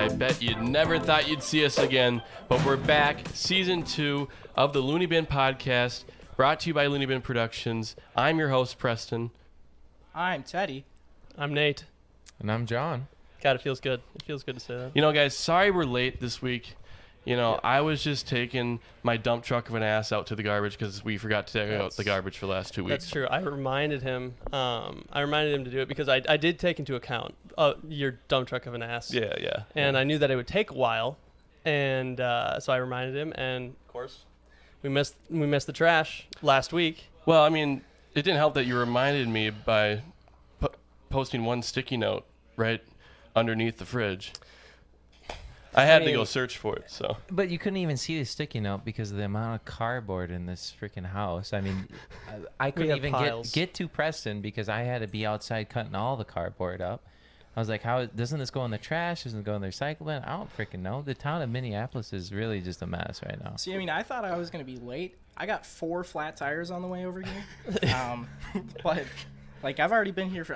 I bet you never thought you'd see us again, but we're back. Season 2 of the LooneyBin Podcast, brought to you by LooneyBin Productions. I'm your host, Preston. I'm Teddy. I'm Nate. And I'm John. God, it feels good. It feels good to say that. You know, guys, sorry we're late this week. You know, I was just taking my dump truck of an ass out to the garbage because we forgot to take out the garbage for the last 2 weeks. That's true. I reminded him to do it because I did take into account your dump truck of an ass. Yeah. And I knew that it would take a while, and so I reminded him. And of course, we missed the trash last week. Well, I mean, it didn't help that you reminded me by posting one sticky note right underneath the fridge. I had to go search for it, so. But you couldn't even see the sticky note because of the amount of cardboard in this freaking house. I mean, I couldn't even get to Preston because I had to be outside cutting all the cardboard up. I was like, how doesn't this go in the trash? Doesn't it go in the recycle bin? I don't freaking know. The town of Minneapolis is really just a mess right now. See, I mean, I thought I was going to be late. I got 4 flat tires on the way over here. But... Like, I've been here for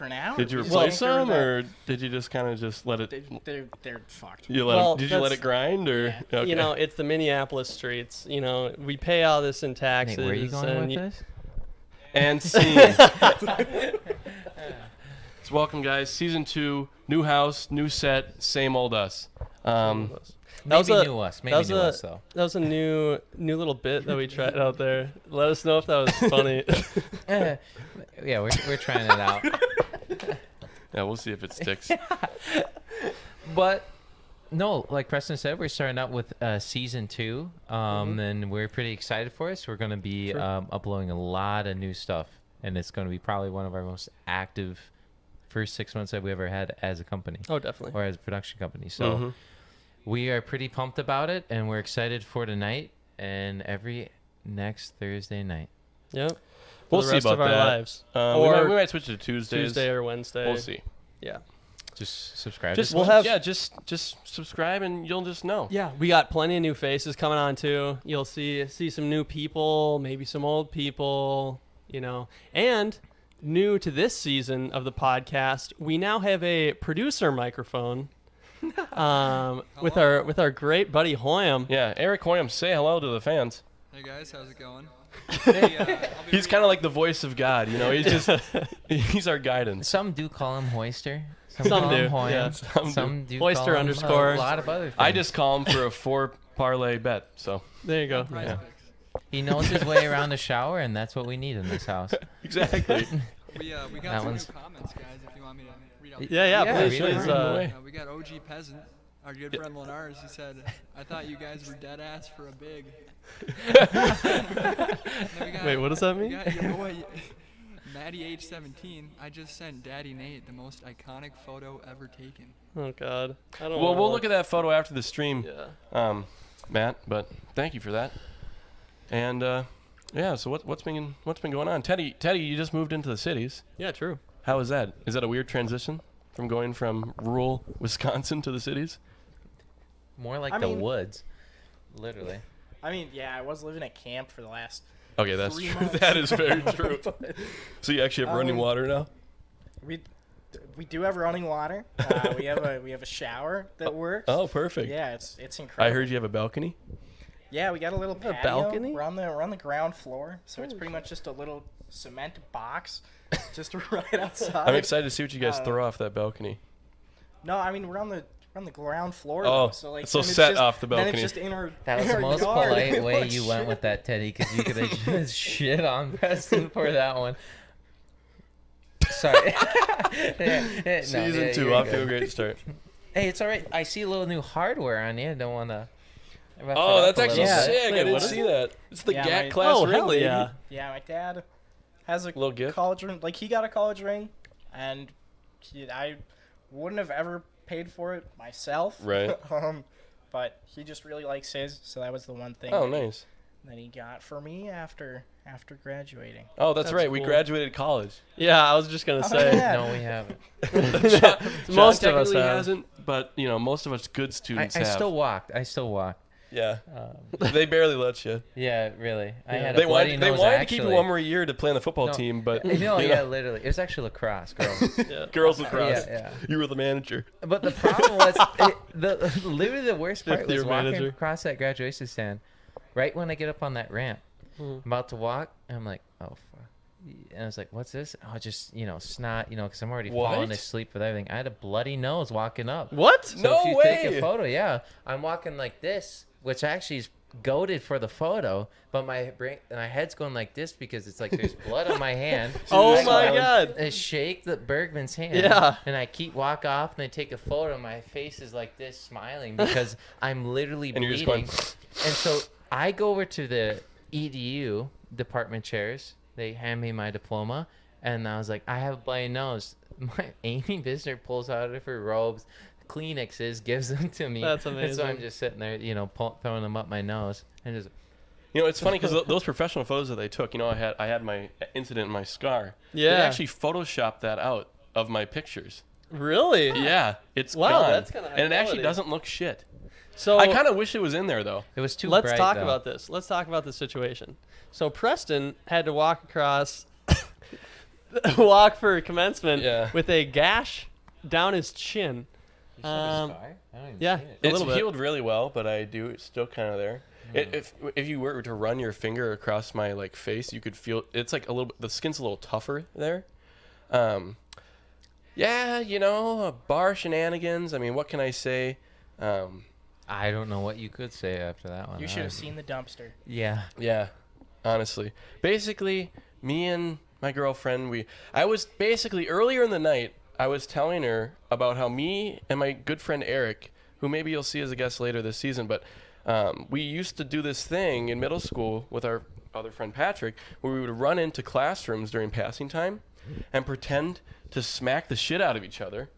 an hour. Did you replace them, or did you just kind of just let it? They're fucked. Did you let it grind, or? Yeah. Okay. You know, it's the Minneapolis streets. You know, we pay all this in taxes. Nate, where are you going with this? And scene. So welcome, guys. Season 2, new house, new set, same old us. Maybe new us, though. That was a new little bit that we tried out there. Let us know if that was funny. Yeah, we're trying it out. Yeah, we'll see if it sticks. But no, like Preston said, we're starting out with season 2, and we're pretty excited for it. We're going to be uploading a lot of new stuff, and it's going to be probably one of our most active first 6 months that we ever had as a company. Oh, definitely. Or as a production company. So we are pretty pumped about it, and we're excited for tonight and every next Thursday night. Yep. We'll the see rest about of our that. lives. Or we might switch to Tuesdays. Tuesday or Wednesday. We'll see. Yeah. Just subscribe. Just subscribe and you'll just know. Yeah, we got plenty of new faces coming on too. You'll see some new people, maybe some old people, you know. And new to this season of the podcast, we now have a producer microphone. With our great buddy Hoyam. Yeah, Eric Hoyam, say hello to the fans. Hey guys, how's it going? He's kind of like the voice of God, you know. He's just he's our guidance. Some do call him Hoister. Some do. Hoyam. Yeah. Some do Hoister call him underscore. a lot of other things. I just call him for a 4 parlay bet. So there you go. Prize Yeah. picks. He knows his way around the shower, and that's what we need in this house. Exactly. We got That some new one's- comments, guys. If you want me to read out. Yeah, Yeah, please. read it away. We got OG Peasant, our good friend Lenars. He said, "I thought you guys were dead ass for a big." Wait, what does that We mean? got your boy, Maddie H17. I just sent Daddy Nate the most iconic photo ever taken. Oh God. I don't. Well, know. we'll look at that photo after the stream, Yeah. Matt. But thank you for that. And yeah, so what's been going on, Teddy? You just moved into the cities. Yeah, true. How is that? Is that a weird transition from going from rural Wisconsin to the cities? More like I the mean- woods, literally. I mean, yeah, I was living at camp for the last. Okay, that's 3 true. months. That is very true. So you actually have running water now? We do have running water. We have a shower that works. Oh, perfect. Yeah, it's incredible. I heard you have a balcony. Yeah, we got a little patio. balcony? We're on the ground floor, so it's pretty much just a little cement box, just right outside. I'm excited to see what you guys throw off that balcony. No, I mean we're on the ground floor. Oh, though, so like so then it's set just- off the Then balcony. it's just in our. That was in the our most yard. polite way Oh, you went shit. with that, Teddy, because you could have just shit on Preston for that one. Sorry. Season 2, off to a great start. Hey, it's all right. I see a little new hardware on you. I don't want to. Oh, that's actually Yeah. sick. Wait, I didn't what is see that. It's the Yeah, GAT my- class Oh, ring, hell baby. yeah. Yeah, my dad has a Little gift? college ring. Like he got a college ring, and I wouldn't have ever paid for it myself. Right. But he just really likes his, so that was the one thing. Oh, that he- nice. that he got for me after graduating. Oh, that's right. We cool. graduated college. Yeah, I was just gonna say. yeah. No, we haven't. Most of us technically have. hasn't, but you know, most of us good students I have. still walked. Yeah. They barely let you. Yeah, really. I had They a bloody wanted nose, to keep you actually. one more year to play on the football No, team, but yeah, literally. It was actually lacrosse, girls. girls lacrosse. Yeah. You were the manager. But the problem was, literally the worst part Fifth was year walking manager. across that graduation stand. Right when I get up on that ramp, Mhm. I'm about to walk, and I'm like, oh, fuck. And I was like, what's this? Oh, just, snot, because I'm already falling What? asleep with everything. I had a bloody nose walking up. What? So No if you way. take a photo, yeah. I'm walking like this, which actually is goated for the photo, but my head's going like this because it's like there's blood on my hand. Oh I my go God. and shake the Bergman's hand. Yeah. And I walk off and I take a photo. My face is like this, smiling because I'm literally And you're bleeding. just And so I go over to the EDU department chairs. They hand me my diploma, and I was like, I have a bloody nose. Amy Bisner pulls out of her robes, Kleenexes, gives them to me. That's And so amazing. I'm just sitting there, throwing them up my nose, and just It's funny because those professional photos that they took, I had my incident in my scar. Yeah. They actually photoshopped that out of my pictures. Really? Yeah, it's Wow, gone. that's kinda high and it actually quality. doesn't look shit. So I kind of wish it was in there though. it was too let's bright, talk though. about this. Let's talk about the situation. So Preston had to walk across, walk for commencement Yeah. with a gash down his chin. You saw the scar? I don't even yeah. see it. A It's little bit. healed really well, but it's still kind of there. If you were to run your finger across my face, you could feel it's like a little. The skin's a little tougher there. Bar shenanigans. I mean, what can I say? I don't know what you could say after that one. You should have seen the dumpster. Yeah. Yeah, honestly. Basically, me and my girlfriend, I was basically earlier in the night, I was telling her about how me and my good friend Eric, who maybe you'll see as a guest later this season, but we used to do this thing in middle school with our other friend Patrick, where we would run into classrooms during passing time and pretend to smack the shit out of each other.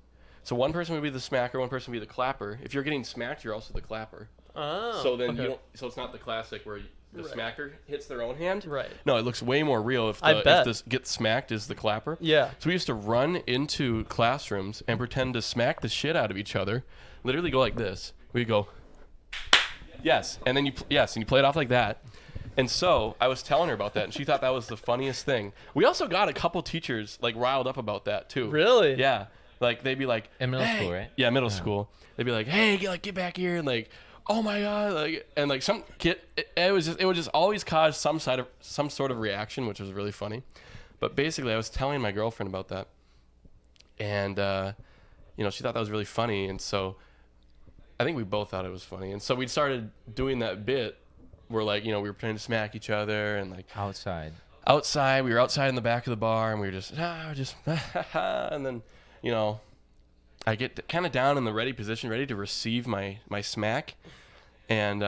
So one person would be the smacker, one person would be the clapper. If you're getting smacked, you're also the clapper. Oh. So then okay. so it's not the classic where the Right. smacker hits their own hand. Right. No, it looks way more real if I bet. this gets smacked is the clapper. Yeah. So we used to run into classrooms and pretend to smack the shit out of each other. Literally go like this. We go, yes, and then you play it off like that. And so I was telling her about that, and she thought that was the funniest thing. We also got a couple teachers riled up about that too. Really? Yeah. They'd be like, In middle "Hey." school, right? Yeah, middle school. They'd be like, "Hey, get back here!" And "Oh my god!" And some kid. It would just always cause some sort of reaction, which was really funny. But basically, I was telling my girlfriend about that, and she thought that was really funny, and so I think we both thought it was funny, and so we started doing that bit where we were pretending to smack each other and Outside. outside. We were outside in the back of the bar, and we were just and then I get kind of down in the ready position, ready to receive my smack, and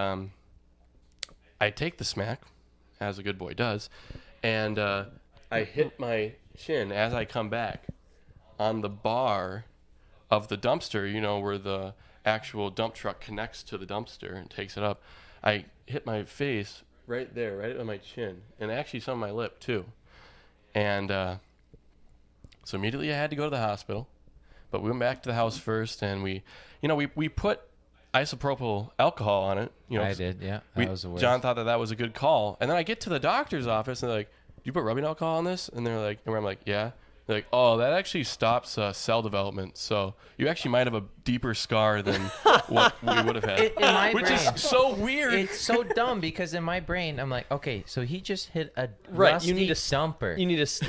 I take the smack, as a good boy does, and I hit my chin as I come back on the bar of the dumpster, where the actual dump truck connects to the dumpster and takes it up. I hit my face right there, right on my chin, and actually some of my lip too. And so immediately I had to go to the hospital, but we went back to the house first, and we put isopropyl alcohol on it. I did, yeah. That was the worst. John thought that was a good call, and then I get to the doctor's office, and they're like, "You put rubbing alcohol on this?" And they're like, and I'm like, "Yeah." They're like, "Oh, that actually stops cell development, so you actually might have a deeper scar than what we would have had." In my Which brain, is so weird. it's so dumb because in my brain, I'm like, okay, so he just hit a Right, rusty you need to dumper. You need to.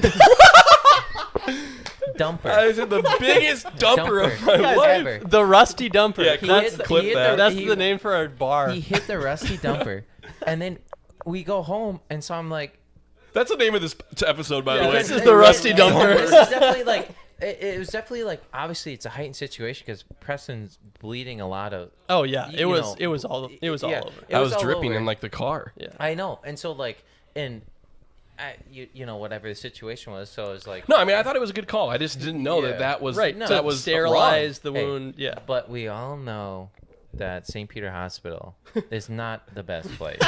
dumper. That is the biggest dumper of my Guys, life. ever. The rusty dumper. Yeah, that's clip that. that's the name for our bar. He hit the rusty dumper, and then we go home, and so I'm like, That's the name of this episode, by the Yeah, way. this is the rusty dumper. This is definitely it was definitely obviously it's a heightened situation because Preston's bleeding a lot of. Oh yeah, You know, it was all yeah, over. it I was was all dripping over. in the car. Yeah. I know, and so whatever the situation was, so it was like. No, I mean I thought it was a good call. I just didn't know Yeah. that was Right. No, that to was sterilize the Hey, wound. Yeah. But we all know that St. Peter Hospital is not the best place.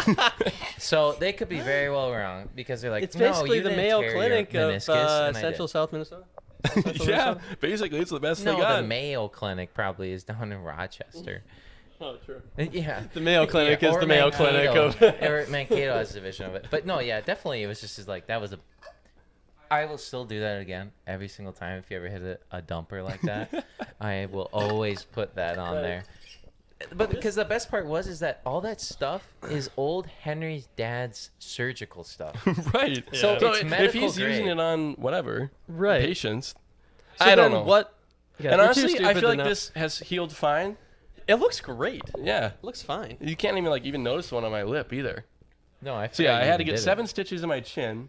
So they could be very well wrong because they're like, It's no, basically you the didn't Mayo tear your Clinic of meniscus," and I Central did. South Minnesota. wrong. Yeah, basically it's the best No, they got. the Mayo Clinic probably is down in Rochester. Oh, true. Yeah. The Mayo Clinic is or the Mayo Clinic of or Mankato has a division of it. But no, yeah, definitely. It was just like that was a. I will still do that again every single time. If you ever hit a dumper like that, I will always put that on there. But because the best part is that all that stuff is old Henry's dad's surgical stuff. Right. Yeah. So So it's if medical he's grade. using it on whatever Right. patients, So I don't then know. What? Yeah, And we're too honestly, I stupid feel to like know. this has healed fine. It looks great. Yeah. It looks fine. You can't even notice one on my lip either. No, I. So yeah, forgot I you had to even get did 7 it. stitches in my chin,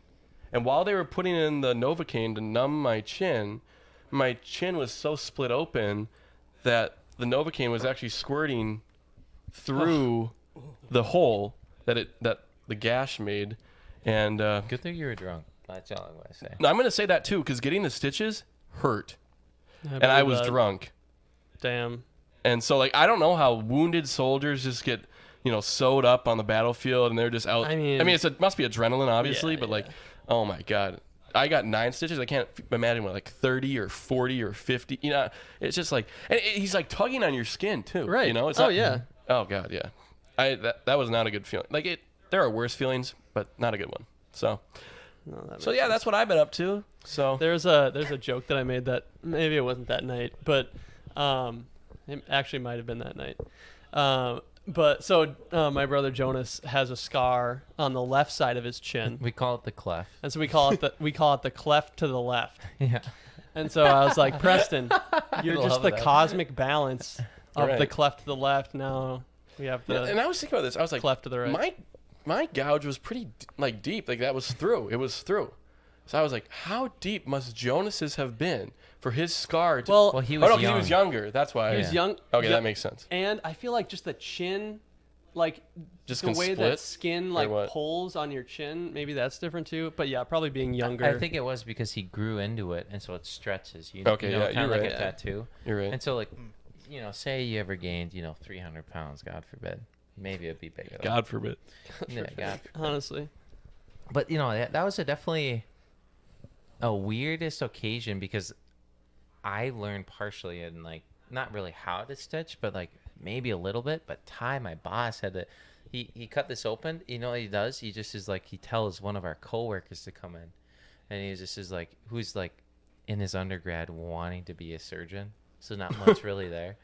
and while they were putting in the Novocaine to numb my chin was so split open that the Novocaine was actually squirting through the hole that the gash made, and Good thing you were drunk. That's all I'm gonna say. I'm gonna say that too because getting the stitches hurt, and believe I was that. drunk, Damn. and so like I don't know how wounded soldiers just get sewed up on the battlefield and they're just out. I mean, it must be adrenaline obviously, yeah, but like, yeah. oh my god. I got 9 stitches. I can't imagine what, like 30 or 40 or 50. It's just like, and he's like tugging on your skin too. Right. It's Oh, not, yeah. Oh god, yeah. That was not a good feeling. Like there are worse feelings, but not a good one. So No, that so makes yeah, sense. that's what I've been up to. So There's a joke that I made that maybe it wasn't that night, but it actually might have been that night. But so my brother Jonas has a scar on the left side of his chin, We call it the clef. and so we call it the cleft to the left. Yeah. And so I was like, Preston, you're Love just the that. cosmic balance of the Right. cleft to the left. Now we have the and I was thinking about this. I was like, cleft to the right. my gouge was pretty like deep. Like that was through. It was through. So I was like, how deep must Jonas's have been for his scar to Well, Well, he Oh was no, 'cause young. he was younger. That's why. he was young. Okay, yeah, that makes sense. And I feel like just the chin, like Just the can way split, that skin or like what? pulls on your chin, maybe that's different too. But yeah, probably being younger. I think it was because he grew into it, and so it stretches. You know, Okay, you know, yeah, kind you're of like right. a tattoo. You're right. And so, like, say you ever gained, 300 pounds, God forbid. Maybe it'd be bigger. though. God forbid. Yeah, God. honestly. But that was definitely a weirdest occasion because I learned partially in like not really how to stitch, but like maybe a little bit. But Ty, my boss, had to. He cut this open. You know what he does? He just is like he tells one of our coworkers to come in, and he just is like who's like in his undergrad wanting to be a surgeon, so not much really there.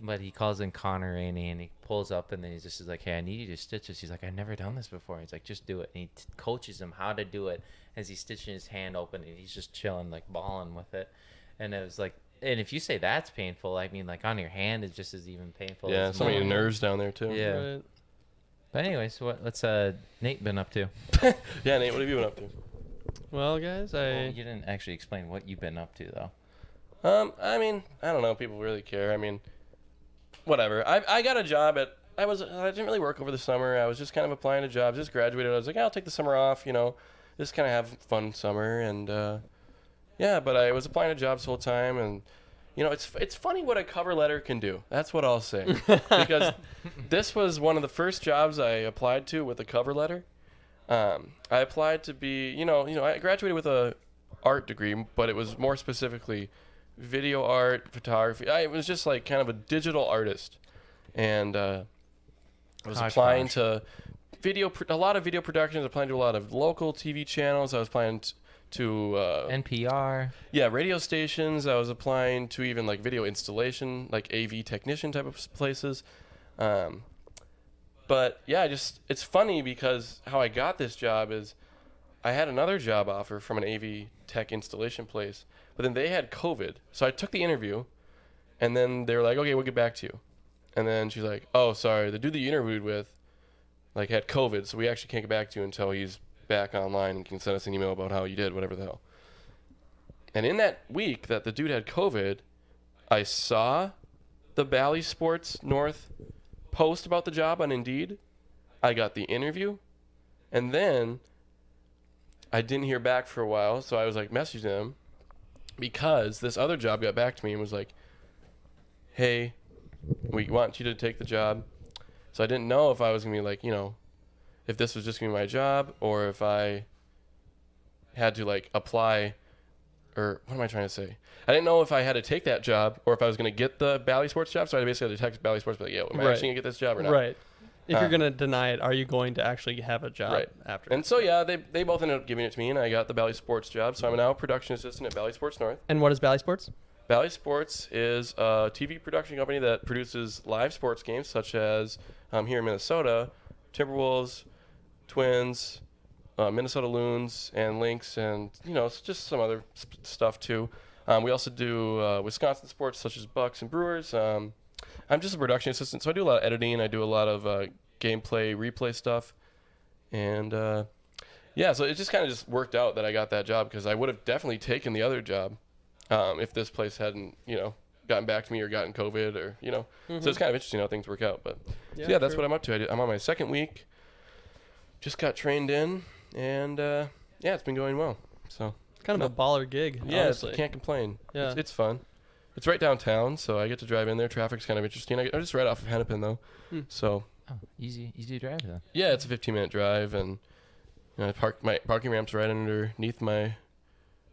But he calls in Connor Rainey and he pulls up and then he just is like, hey, I need you to stitch this. He's like, I've never done this before. He's like, just do it. And he coaches him how to do it as he's stitching his hand open and he's just chilling, like balling with it. And it was like, and if you say that's painful, I mean, like on your hand, it's just as even painful. Yeah, as some of your normal. nerves down there too. Yeah. Right. But anyway, so what's Nate been up to? Yeah, Nate, what have you been up to? Well, guys, Well, you didn't actually explain what you've been up to, though. I mean, I don't know. People really care. I mean, whatever. I got a job at. I didn't really work over the summer. I was just kind of applying to jobs. Just graduated. I was like, I'll take the summer off. Just kind of have a fun summer. And yeah, but I was applying to jobs the whole time. And it's funny what a cover letter can do. That's what I'll say. Because this was one of the first jobs I applied to with a cover letter. I applied to be, I graduated with a art degree, but it was more specifically video art, photography. I was just like kind of a digital artist, and I was applying to a lot of video productions. Applying to a lot of local TV channels. I was applying to NPR. yeah, radio stations. I was applying to even like video installation, like AV technician type of places. But yeah, it's funny because how I got this job is I had another job offer from an AV tech installation place, but then they had COVID. So I took the interview, and then they were like, okay, we'll get back to you. And then she's like, oh, sorry, the dude that you interviewed with like had COVID, so we actually can't get back to you until he's back online and can send us an email about how you did, whatever the hell. And in that week that the dude had COVID, I saw the Bally Sports North post about the job on Indeed. I got the interview, and then I didn't hear back for a while, so I was like messaging them because this other job got back to me and was like, hey, we want you to take the job. So I didn't know if I was going to be like, if this was just going to be my job or if I had to like apply or what am I trying to say? I didn't know if I had to take that job or if I was going to get the Bally Sports job. So I basically had to text Bally Sports, but like, am I actually going to get this job or not? Right. If you're going to deny it, are you going to actually have a job after? And so, yeah, they both ended up giving it to me, and I got the Bally Sports job. So I'm now a production assistant at Bally Sports North. And what is Bally Sports? Bally Sports is a TV production company that produces live sports games, such as here in Minnesota, Timberwolves, Twins, Minnesota Loons, and Lynx, and it's just some other stuff too. We also do Wisconsin sports, such as Bucks and Brewers. I'm just a production assistant, so I do a lot of editing. I do a lot of gameplay, replay stuff, and so it just kind of just worked out that I got that job because I would have definitely taken the other job. If this place hadn't, gotten back to me or gotten COVID or, so it's kind of interesting how things work out. But that's what I'm up to. I'm on my second week. Just got trained in, and it's been going well. So kind of a baller gig. Yeah, honestly. can't complain. Yeah, it's fun. It's right downtown, so I get to drive in there. Traffic's kind of interesting. I'm just right off of Hennepin though, so easy to drive then. Yeah, it's a 15-minute drive, and I park my parking ramp's right underneath my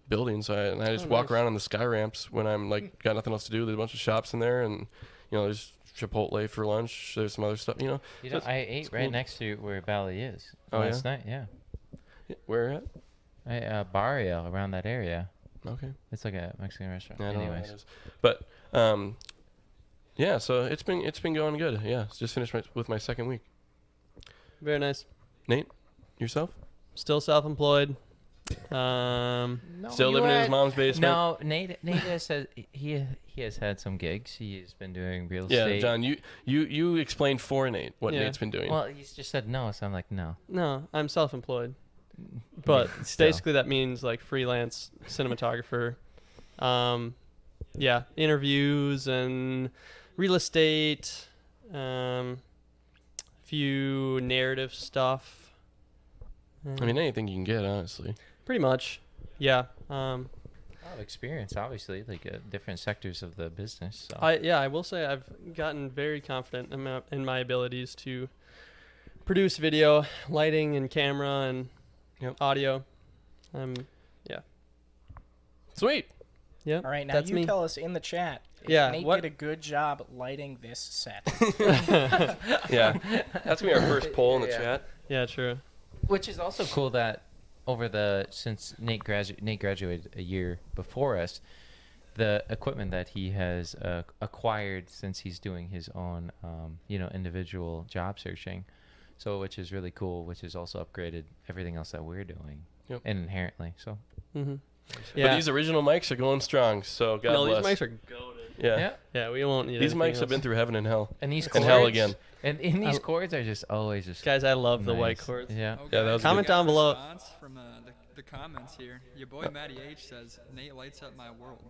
building, so I just walk around on the sky ramps when I'm like got nothing else to do. There's a bunch of shops in there, and there's Chipotle for lunch. There's some other stuff, so I ate right next to where Bally is last night. Yeah. Where at? Barrio, around that area. Okay. It's like a Mexican restaurant. Yeah, anyways, but so it's been going good. Yeah, just finished with my second week. Very nice. Nate, yourself? Still self-employed. Still living in his mom's basement. No, Nate has said he has had some gigs. He's been doing real estate. Yeah, John, you explained for Nate what Nate's been doing. Well, he's just said no, so I'm like no. No, I'm self-employed, but basically that means like freelance cinematographer. Interviews and real estate, few narrative stuff. I mean, anything you can get, honestly. Pretty much, yeah. A lot of experience, obviously, like different sectors of the business. So. I will say I've gotten very confident in my abilities to produce video, lighting, and camera, and audio. Sweet. Yeah. All right, now you tell us in the chat. Nate did a good job lighting this set. Yeah, that's gonna be our first poll in the chat. Yeah, true. Which is also cool that since Nate graduated a year before us, the equipment that he has acquired since he's doing his own individual job searching, so which is really cool, which has also upgraded everything else that we're doing and inherently. So. Mm-hmm. Yeah. But these original mics are going strong, so God bless. These mics are goated. Yeah, we won't need these mics else. have been through heaven and hell, and these and hell again. And these cords are just always just guys. I love nice. the white cords. Yeah. Okay. Yeah, that was comment down below. Response from the comments here. Your boy Matty H says Nate lights up my world.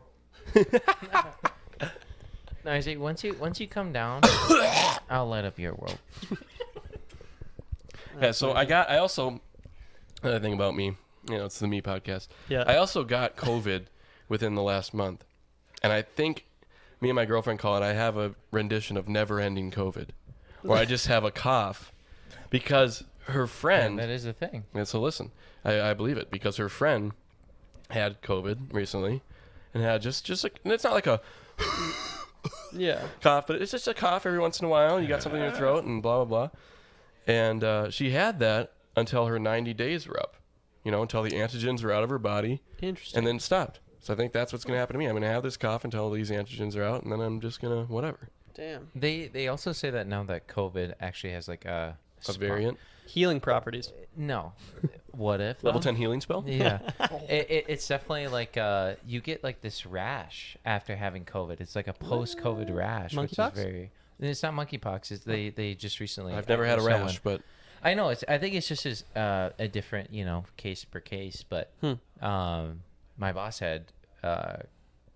No, Isaac, once you come down, I'll light up your world. Yeah. So I also another thing about me. It's the Me podcast. Yeah. I also got COVID within the last month, and I think me and my girlfriend call it. I have a rendition of never-ending COVID, or I just have a cough, because her friend. That is a thing. And so listen, I believe it because her friend had COVID recently, and had just like, and it's not like a cough, but it's just a cough every once in a while. You got something in your throat and blah blah blah, and she had that until her 90 days were up. Until the antigens were out of her body. Interesting. And then stopped. So I think that's what's going to happen to me. I'm going to have this cough until these antigens are out, and then I'm just going to whatever. Damn. They also say that now that COVID actually has like a variant. Healing properties. No. What if? Level 10 healing spell? Yeah. It's definitely like you get like this rash after having COVID. It's like a post-COVID rash. Monkeypox? It's not monkeypox. It's they just recently. I've never had a rash, but. I know I think it's just a different, case per case. But my boss had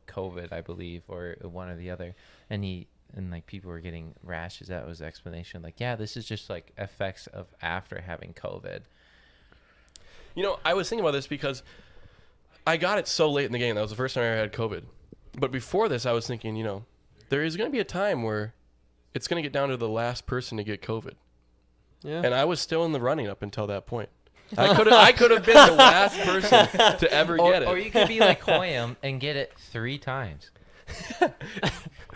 COVID, I believe, or one or the other, and people were getting rashes. That was the explanation. Like, yeah, this is just like effects of after having COVID. I was thinking about this because I got it so late in the game. That was the first time I ever had COVID. But before this, I was thinking, there is going to be a time where it's going to get down to the last person to get COVID. Yeah. And I was still in the running up until that point. I could have been the last person to ever get it. Or you could be like Hoyam and get it 3 times.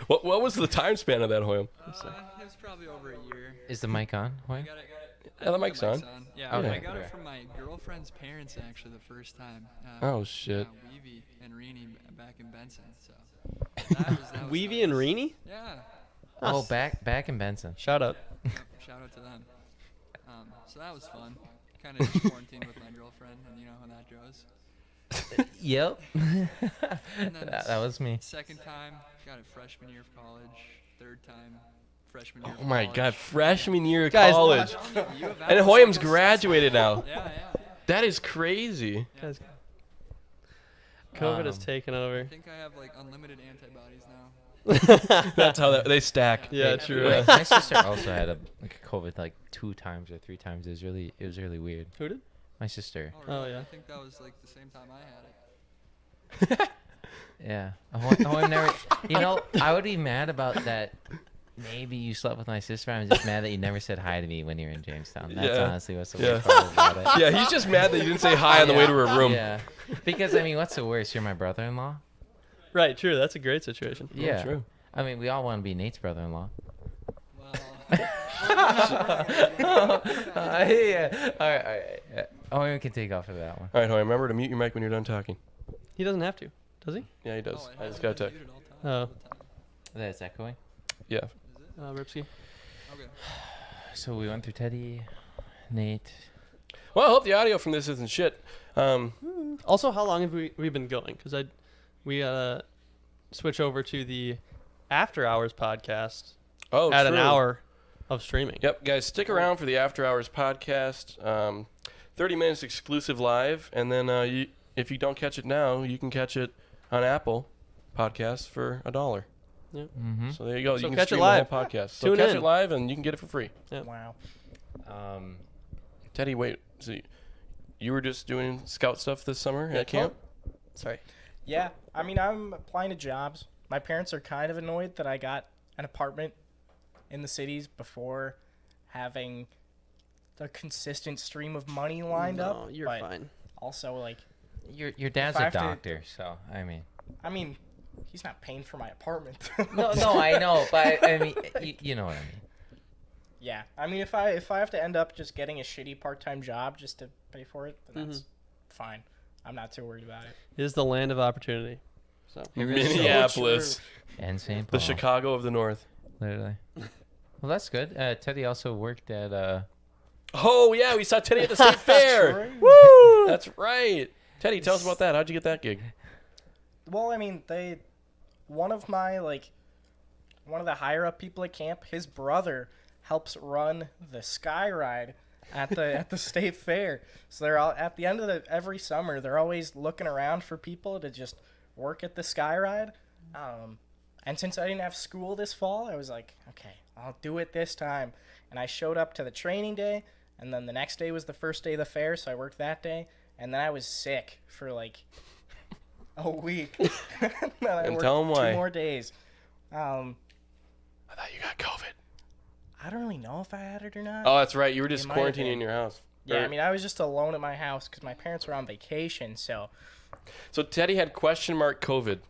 What was the time span of that, Hoyam? It was probably over a year. Is the mic on, Hoyam? Yeah, the mic's on. Yeah, Okay. I got it from my girlfriend's parents actually the first time. Oh, shit. Weavy and Reenie back in Benson. So that was Weavy nice. and Reenie? Yeah. Oh, back in Benson. Shout out. Yep, shout out to them. So that was fun. Kind of just quarantined with my girlfriend, and you know how that goes. Yep. And then that was me. Second time, got it freshman year of college. Third time, freshman year. Oh my God, freshman year of Guys, college. And Hoyam's graduated now. Yeah. That is crazy. Guys, COVID has taken I over. think I have like unlimited antibodies now. That's how they stack. Yeah, true. My sister also had a COVID like 2 times or 3 times. It was really weird. Who did? My sister. Oh, really? yeah. I think that was like the same time I had it. Yeah. Hoyam never. You know, I would be mad about that. Maybe you slept with my sister. I'm just mad that you never said hi to me when you were in Jamestown. That's honestly what's the worst part about it. Yeah, he's just mad that you didn't say hi on the way to her room. Yeah. Because I mean, what's the worst? You're my brother-in-law. Right, true. That's a great situation. Yeah. True. I mean, we all want to be Nate's brother-in-law. Well, Yeah. All right. Oh, we can take off of that one. All right, Hoyam, remember to mute your mic when you're done talking. He doesn't have to, does he? Yeah, he does. oh, I it just has got to been check. muted all time. Oh. That's echoing. Yeah. Ripsky. Okay. So we went through Teddy, Nate. Well, I hope the audio from this isn't shit. Also, how long have we been going? Because we switch over to the After Hours podcast Oh, at true. an hour of streaming. Yep, guys, stick around for the After Hours podcast. 30 minutes exclusive live, and then if you don't catch it now, you can catch it on Apple Podcasts for $1. Mm-hmm. So there you go. So you can catch it stream live. the whole podcast. So Tune catch in. it live, and you can get it for free. Yep. Wow. Teddy, wait. So you were just doing scout stuff this summer at camp? Sorry. Yeah, I mean, I'm applying to jobs. My parents are kind of annoyed that I got an apartment in the cities before having the consistent stream of money lined up. No, you're but fine. Also, like, Your dad's If I a have to- doctor, so I mean. he's not paying for my apartment. No, I know, but I mean, you know what I mean. Yeah, I mean, if I have to end up just getting a shitty part-time job just to pay for it, then that's fine. I'm not too worried about it. It is the land of opportunity. So Minneapolis. And St. Paul. The Chicago of the North. Literally. Well, that's good. Teddy also worked at. Oh, yeah, we saw Teddy at the state fair. right. Woo! That's right. Teddy, tell us about that. How'd you get that gig? Well, I mean, one of the higher up people at camp, his brother helps run the sky ride at the state fair. So they're all at the end of every summer, they're always looking around for people to just work at the sky ride. And since I didn't have school this fall, I was like, okay, I'll do it this time. And I showed up to the training day, and then the next day was the first day of the fair, so I worked that day. And then I was sick for like a week. And then I worked tell 'em why. 2 more days. I thought you got COVID. I don't really know if I had it or not. Oh, that's right. You were just It might have quarantining been. in your house. Yeah, Or- I mean, I was just alone at my house because my parents were on vacation, so So Teddy had question mark COVID.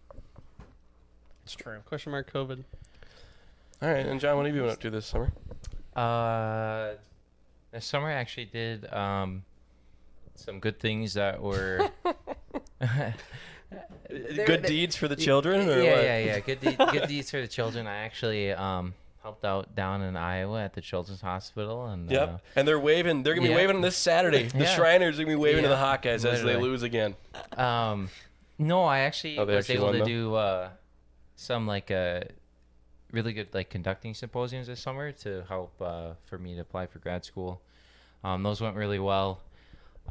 it's true. Question mark COVID. All right, and John, what have you been up to this summer? This summer I actually did some good things that were. Good deeds for the children, or what? Yeah. Good deeds for the children. I actually helped out down in Iowa at the Children's Hospital, and Yep. And they're waving. They're gonna be yeah. waving this Saturday. The Yeah. Shriners are gonna be waving to the Yeah. Hawkeyes as they Literally. lose again. No, I actually Oh, they was actually able won, to though? do some like really good like conducting symposiums this summer to help for me to apply for grad school. Those went really well.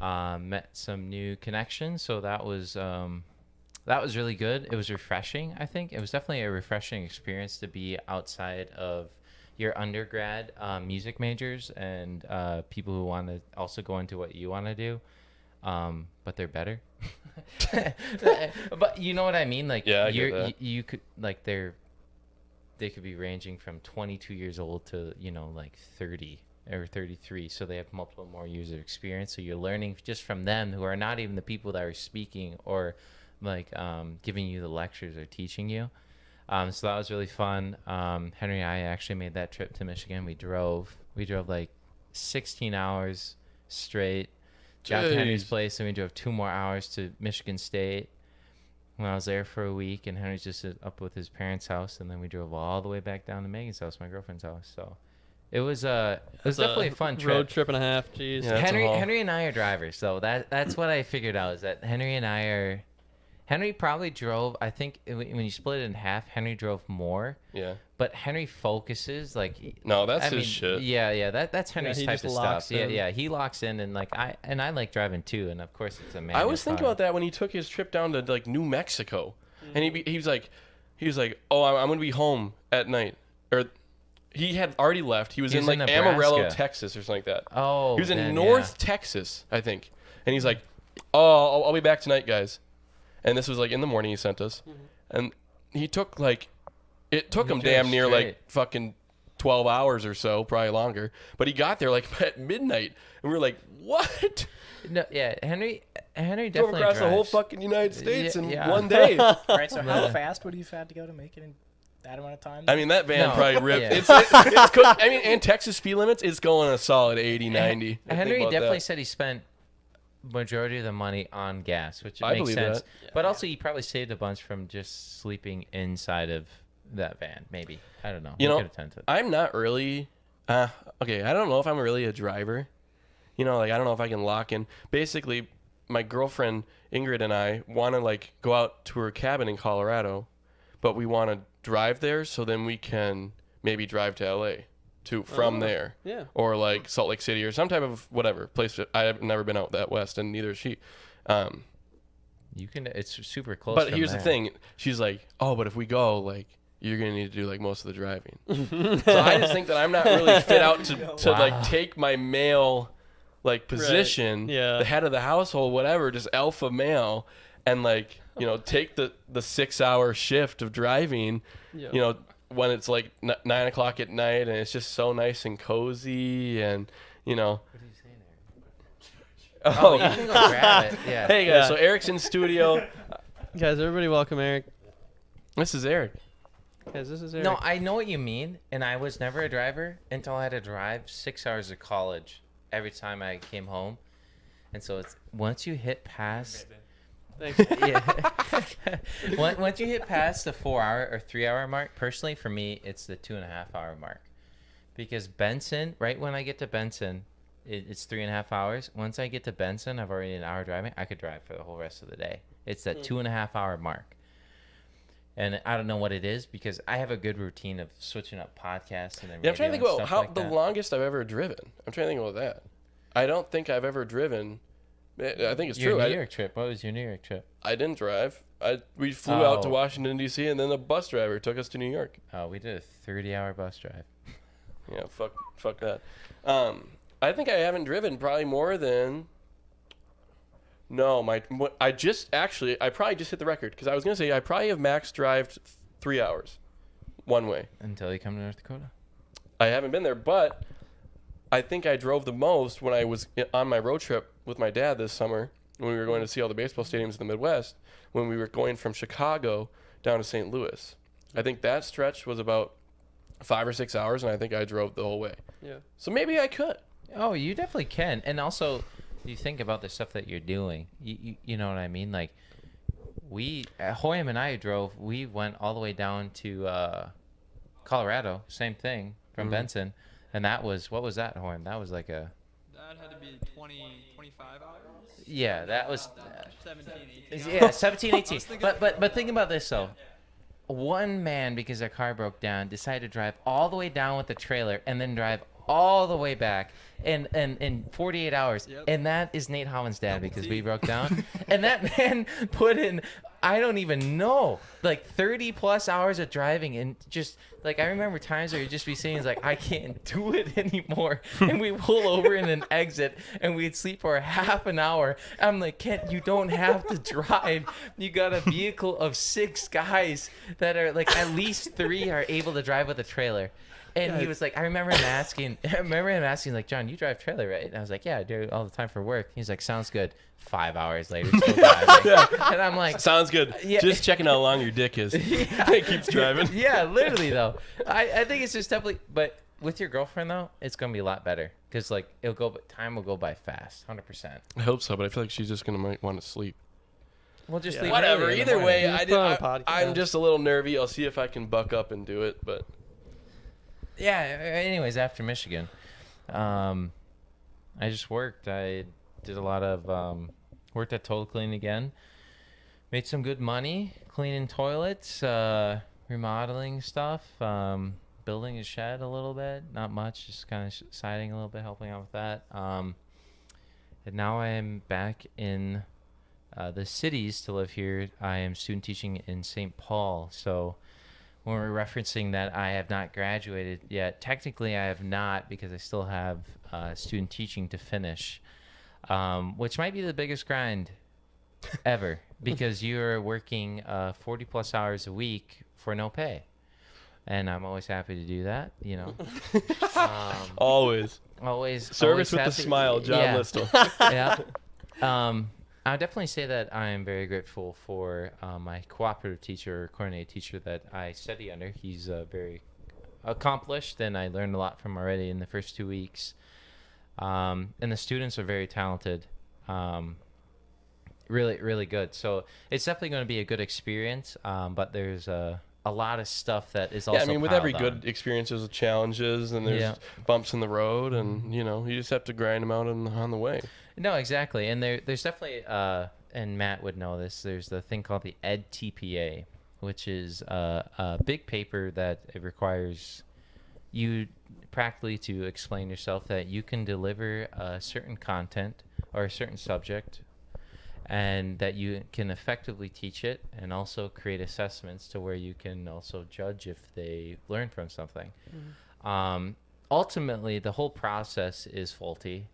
Met some new connections, so that was really good. It was refreshing. I think it was definitely a refreshing experience to be outside of your undergrad music majors and people who want to also go into what you want to do, but they're better. But you know what I mean? Like, Yeah, I get that. you could like they could be ranging from 22 years old to like 30 or 33, so they have multiple more years of experience. So you're learning just from them, who are not even the people that are speaking or like giving you the lectures or teaching you. So that was really fun. Henry and I actually made that trip to Michigan. We drove like 16 hours straight. Got to Henry's place, and we drove 2 more hours to Michigan State. When I was there for a week, and Henry's just up with his parents' house, and then we drove all the way back down to Megan's house, my girlfriend's house. So it was definitely a fun trip. Road trip and a half. Jeez. Yeah, Henry and I are drivers, so that's what I figured out, is that Henry probably drove. I think when you split it in half, Henry drove more. Yeah. But Henry focuses like. No, that's his shit. Yeah. That's Henry's he type just of locks stuff. in. Yeah. He locks in, and like I like driving too, and of course it's a man. I was thinking about that when he took his trip down to like New Mexico, and he was like, oh, I'm gonna be home at night, or he had already left. He was in like Amarillo, Texas, or something like that. Oh. He was in North Texas, I think, and he's like, oh, I'll be back tonight, guys. And this was like in the morning he sent us. And he took like, it took him damn near like fucking 12 hours or so, probably longer. But he got there like at midnight. And we were like, what? No, yeah, Henry Drove definitely across the whole drives. fucking United States in yeah. one day. All right, so how fast would you have had to go to make it in that amount of time? I mean, that van No. probably ripped. Yeah. I mean, and Texas speed limits, it's going a solid 80, 90. Henry definitely said he spent majority of the money on gas, which I makes believe sense. that. But also, he probably saved a bunch from just sleeping inside of that van. Maybe, I don't know. You know, could attend to it. I'm not really. Okay, I don't know if I'm really a driver. You know, like I don't know if I can lock in. Basically, my girlfriend Ingrid and I want to like go out to her cabin in Colorado, but we want to drive there so then we can maybe drive to LA from there. Yeah. Or like Salt Lake City or some type of whatever place. I have never been out that west, and neither has she. You can. It's super close. But from here's there. the thing. She's like, oh, but if we go, like, you're going to need to do like most of the driving. So I just think that I'm not really fit out to like take my male like position, Yeah. the head of the household, whatever, just alpha male, and like, you know, take the 6-hour shift of driving, Yeah. you know, when it's like 9 o'clock at night and it's just so nice and cozy and, you know. What are you saying, Eric? Oh, you can go grab it. Yeah. Hey guys, so Eric's in studio. Guys, everybody welcome Eric. This is Eric. Guys, this is Eric. No, I know what you mean, and I was never a driver until I had to drive 6 hours of college every time I came home. And so it's once you hit past Thanks. yeah. Once you hit past the 4-hour or 3-hour mark, personally for me, it's the 2.5-hour mark. Because Benson, right when I get to Benson, it's 3.5 hours. Once I get to Benson, I've already an hour driving. I could drive for the whole rest of the day. It's that 2.5-hour mark. And I don't know what it is because I have a good routine of switching up podcasts and then Yeah, I'm trying to think radio and about stuff how like the that. longest I've ever driven. I'm trying to think about that. I don't think I've ever driven. I think it's Your true. New York trip. What was your New York trip? I didn't drive. We flew out to Oh. Washington, D.C., and then the bus driver took us to New York. Oh, we did a 30-hour bus drive. Yeah, fuck that. I think I haven't driven probably more than. No, I probably just hit the record because I was gonna say I probably have max drived 3 hours, one way. Until you come to North Dakota. I haven't been there, but I think I drove the most when I was on my road trip with my dad this summer when we were going to see all the baseball stadiums in the Midwest, when we were going from Chicago down to St. Louis. I think that stretch was about 5 or 6 hours, and I think I drove the whole way. Yeah. So maybe I could. Oh, you definitely can. And also, you think about the stuff that you're doing. You know what I mean? Like, Hoyam and I drove, we went all the way down to Colorado, same thing, from Benson. And that was, what was that, Hoyam? That was like a... That had to be 25 hours? Yeah, that was... 17, 18 Yeah, 17, 18. thinking- But think about this, though. One man, because their car broke down, decided to drive all the way down with the trailer and then drive all the way back in 48 hours. Yep. And that is Nate Holland's dad because we broke down. And that man put in, I don't even know, like 30 plus hours of driving and just Like, I remember times where you'd just be saying, like, I can't do it anymore. And we pull over in an exit, and we'd sleep for half an hour. I'm like, Kent, you don't have to drive. You got a vehicle of 6 guys that are, like, at least 3 are able to drive with a trailer. And he was like, I remember him asking, like, John, you drive trailer, right? And I was like, yeah, I do all the time for work. He's like, sounds good. 5 hours later, still driving. And I'm like, sounds good. Yeah. Just checking how long your dick is. It keeps driving. Yeah, literally, though. I think it's just definitely, but with your girlfriend, though, it's going to be a lot better. Because, like, time will go by fast, 100%. I hope so, but I feel like she's just going to might want to sleep. We'll just leave whatever. early in the Either way, morning. I'm just a little nervy. I'll see if I can buck up and do it, but... Yeah, anyways, after Michigan, I just worked. I did a lot of, worked at Total Clean again. Made some good money, cleaning toilets, remodeling stuff, building a shed a little bit. Not much, just kind of siding a little bit, helping out with that. And now I am back in the cities to live here. I am student teaching in St. Paul, so... When we're referencing that I have not graduated yet, technically I have not because I still have student teaching to finish, which might be the biggest grind ever because you're working 40 plus hours a week for no pay. And I'm always happy to do that, you know. Always. always Service with a smile, John Listle. Yeah. I would definitely say that I am very grateful for my cooperative teacher or coordinated teacher that I study under. He's very accomplished, and I learned a lot from him already in the first 2 weeks. And the students are very talented, really, really good. So it's definitely going to be a good experience, but there's a lot of stuff that is also I mean, with every piled on. good experience, there's challenges, and there's bumps in the road, and, you know, you just have to grind them out on the way. No, exactly. And there's definitely, and Matt would know this, there's the thing called the EdTPA, which is a big paper that it requires you practically to explain yourself that you can deliver a certain content or a certain subject and that you can effectively teach it and also create assessments to where you can also judge if they learn from something. Mm-hmm. Ultimately, the whole process is faulty.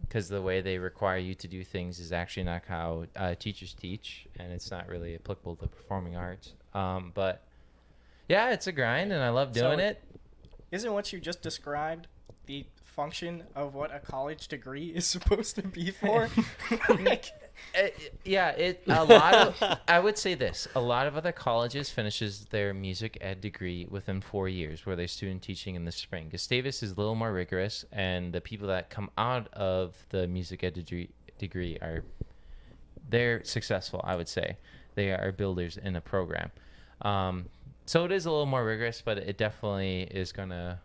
Because the way they require you to do things is actually not how teachers teach, and it's not really applicable to performing arts. But yeah, it's a grind, and I love doing it. Isn't what you just described the function of what a college degree is supposed to be for? I would say this. A lot of other colleges finishes their music ed degree within 4 years where they're student teaching in the spring. Gustavus is a little more rigorous, and the people that come out of the music ed degree they're successful, I would say. They are builders in a program. So it is a little more rigorous, but it definitely is going to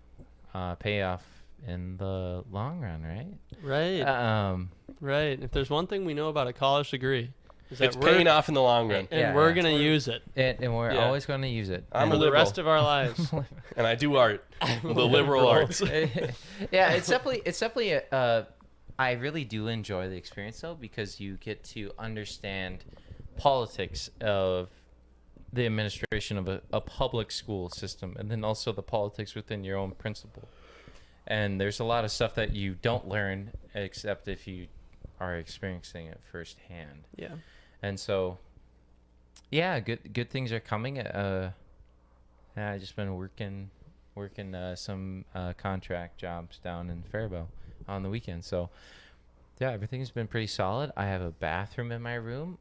pay off in the long run, right? Right. Right. If there's one thing we know about a college degree, is that it's paying off in the long run. And we're going to use it. And we're always going to use it. I'm for a the liberal. rest of our lives. And I do art. The liberal arts. Yeah, it's definitely I really do enjoy the experience, though, because you get to understand politics of the administration of a public school system, and then also the politics within your own principal. And there's a lot of stuff that you don't learn except if you are experiencing it firsthand. Yeah. And so, yeah, good things are coming. I just been working some contract jobs down in Faribault on the weekend. So, yeah, everything's been pretty solid. I have a bathroom in my room.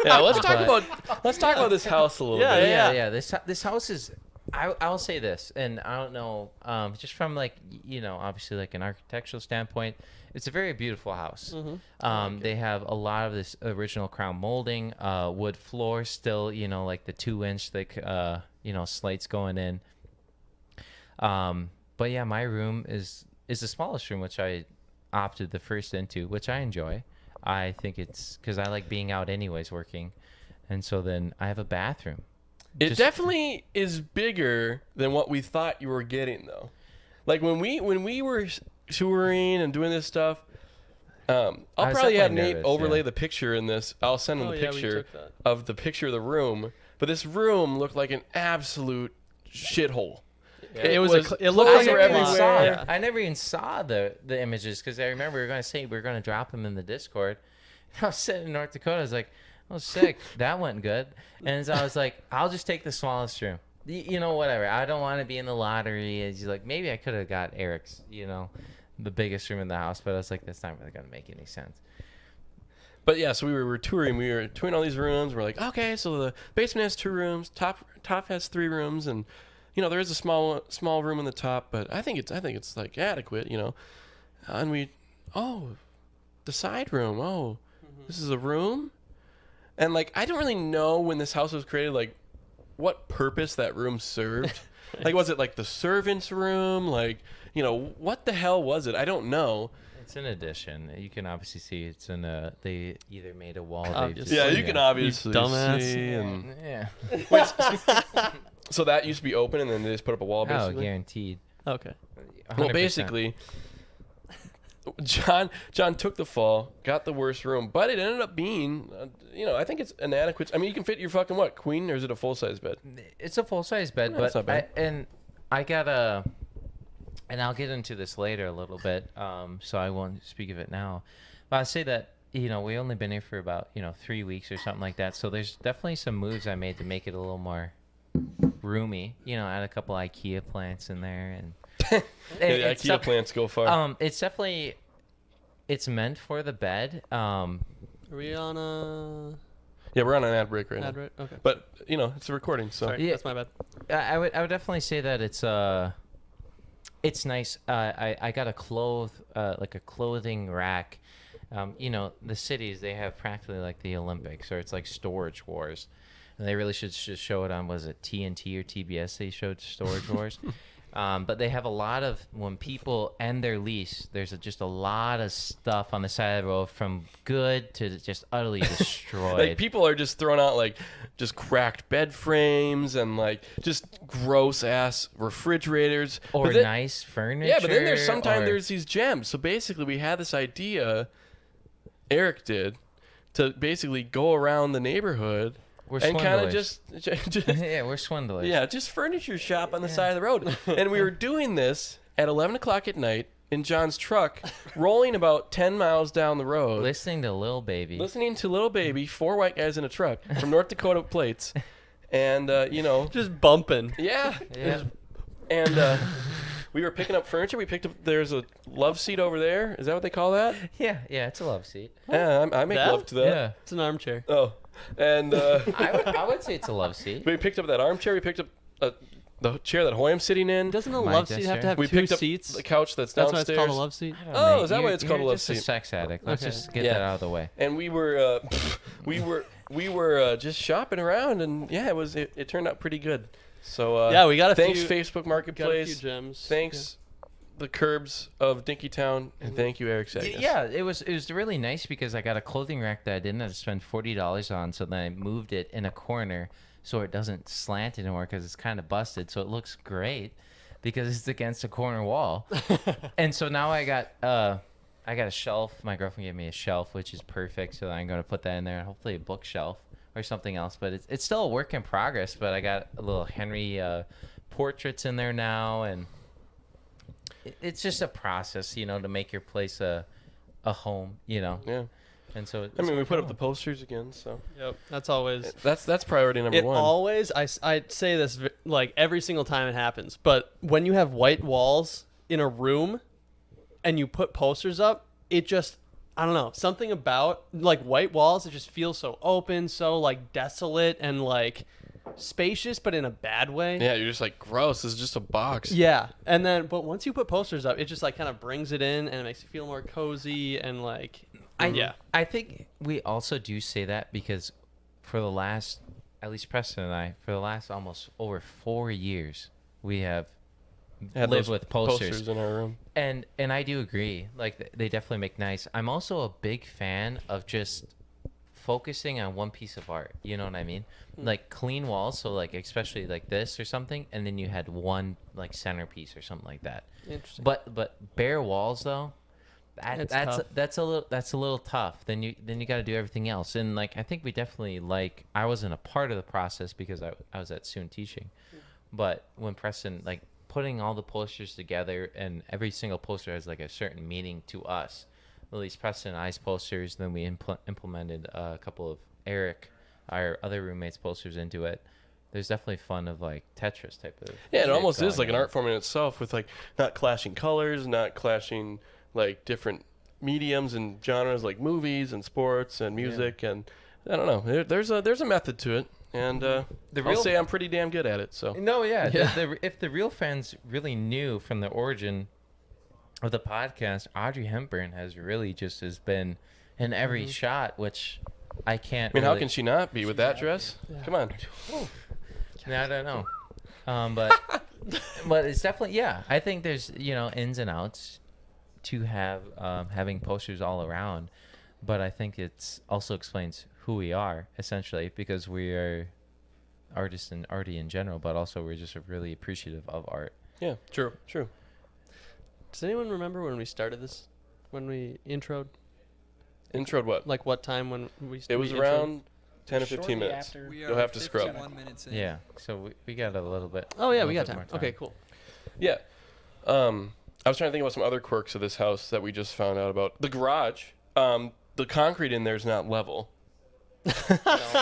Yeah, let's talk about this house a little bit. Yeah. This house is. I'll say this, and I don't know, just from obviously like an architectural standpoint, it's a very beautiful house. Mm-hmm. They have a lot of this original crown molding, wood floor still, like the 2-inch thick, slates going in. But yeah, my room is the smallest room, which I opted the first into, which I enjoy. I think it's because I like being out anyways working, and so then I have a bathroom. It definitely is bigger than what we thought you were getting, though. Like when we were touring and doing this stuff, I'll probably have Nate overlay the picture in this. I'll send him the picture of the room. but this room looked like an absolute shithole. Yeah. It looked like everywhere. I never even saw the images because I remember we were going to drop them in the Discord. I was sitting in North Dakota. I was like, oh, sick. That went good. And so I was like, I'll just take the smallest room. You know, whatever. I don't want to be in the lottery. It's like, maybe I could have got Eric's, the biggest room in the house. But I was like, that's not really going to make any sense. But yeah, so we were touring. We were touring all these rooms. We're like, okay, so the basement has 2 rooms. Top has 3 rooms. And, there is a small room in the top. But I think it's like adequate, And the side room. Oh, this is a room? And, like, I don't really know when this house was created, like, what purpose that room served. Like, was it, like, the servant's room? Like, what the hell was it? I don't know. It's an addition. You can obviously see it's in they either made a wall. You can obviously see. And yeah. So that used to be open, and then they just put up a wall, basically? Oh, guaranteed. Okay. 100%. Well, basically... John took the fall, got the worst room, but it ended up being, I think it's an adequate. I mean, you can fit your fucking queen, or is it a full size bed? It's a full size bed, but not bad. I got and I'll get into this later a little bit, so I won't speak of it now. But I say that we only been here for about 3 weeks or something like that, so there's definitely some moves I made to make it a little more roomy. Add a couple IKEA plants in there and. The IKEA plants go far. It's definitely meant for the bed. Are we on a? Yeah, we're on an ad break right now. Ad break? Okay. But it's a recording, so Sorry, that's my bad. I would definitely say that it's nice. I got a clothing rack. The cities, they have practically like the Olympics, or it's like Storage Wars, and they really should show it on, was it TNT or TBS? They showed Storage Wars. But they have a lot of, when people end their lease, there's just a lot of stuff on the side of the road, from good to just utterly destroyed. Like, people are just throwing out like just cracked bed frames and like just gross ass refrigerators or nice furniture. Yeah, but then there's these gems. So basically, we had this idea, Eric did, to basically go around the neighborhood. We're and kind of swindlers. just yeah, we're swindlers. Yeah, just furniture shop on the side of the road. And we were doing this at 11 o'clock at night in John's truck, rolling about 10 miles down the road. Listening to Lil Baby. 4 white guys in a truck from North Dakota plates. And, just bumping. Yeah. Yeah. And we were picking up furniture. There's a love seat over there. Is that what they call that? Yeah, it's a love seat. Yeah, I make love to that. Yeah. It's an armchair. Oh. And I would say it's a love seat. We picked up that armchair. We picked up the chair that Hoyam's sitting in. Doesn't a love seat have to have we 2 picked seats? Up the couch that's why downstairs. it's called a love seat? Oh, is that why it's called a love seat? You're just a sex addict. Let's just get that out of the way. And we were just shopping around, and yeah, it turned out pretty good. So yeah, we got thanks Facebook Marketplace. Got a few gems. Thanks the Curbs of Dinkytown, and thank you, Eric Sagas. Yeah, it was really nice because I got a clothing rack that I didn't have to spend $40 on, so then I moved it in a corner so it doesn't slant anymore because it's kind of busted, so it looks great because it's against a corner wall. And so now I got a shelf. My girlfriend gave me a shelf, which is perfect, so I'm going to put that in there, and hopefully a bookshelf or something else. But it's still a work in progress, but I got a little Henry portraits in there now, and it's just a process, to make your place a home, Yeah. And so we put up the posters again, so Yep, that's always that's priority number one. Always, I say this like every single time it happens, but when you have white walls in a room and you put posters up, it just, I don't know, something about like white walls, it just feels so open, so like desolate and like spacious, but in a bad way. Yeah, you're just like, gross, this is just a box. Yeah, and then but once you put posters up, it just like kind of brings it in and it makes you feel more cozy and like I think we also do say that because for the last, at least Preston and I, for the last almost over 4 years, we have lived with posters in our room. And I do agree, like they definitely make nice. I'm also a big fan of just focusing on one piece of art, you know what I mean? Like clean walls, so like especially like this or something, and then you had one like centerpiece or something like that. Interesting. But bare walls though, That's a little tough. Then you got to do everything else. And like I think we definitely like I wasn't a part of the process because I was at Soon teaching, but when Preston like putting all the posters together and every single poster has like a certain meaning to us. At least Preston and I's posters. Then we implemented a couple of Eric, our other roommate's posters into it. There's definitely fun of like Tetris type of. Yeah, it almost is like an art form in itself with like not clashing colors, not clashing like different mediums and genres like movies and sports and music and I don't know. There's a method to it, and I'll say I'm pretty damn good at it. So no, yeah. If the real fans really knew from the origin of the podcast, Audrey Hepburn has really just has been in every shot, which I can't. I mean, how can she not be with that dress? Yeah. Come on. I don't know, but it's definitely I think there's ins and outs to have having posters all around, but I think it's also explains who we are essentially because we are artists and arty in general, but also we're just really appreciative of art. Yeah, true. Does anyone remember when we started this? When we introed? Introed what? Like what time when we started? It was around 10 or 15 minutes. You'll have to scrub. Yeah, so we got a little bit. Oh yeah, we got time. Okay, cool. Yeah. I was trying to think about some other quirks of this house that we just found out about. The garage, the concrete in there is not level.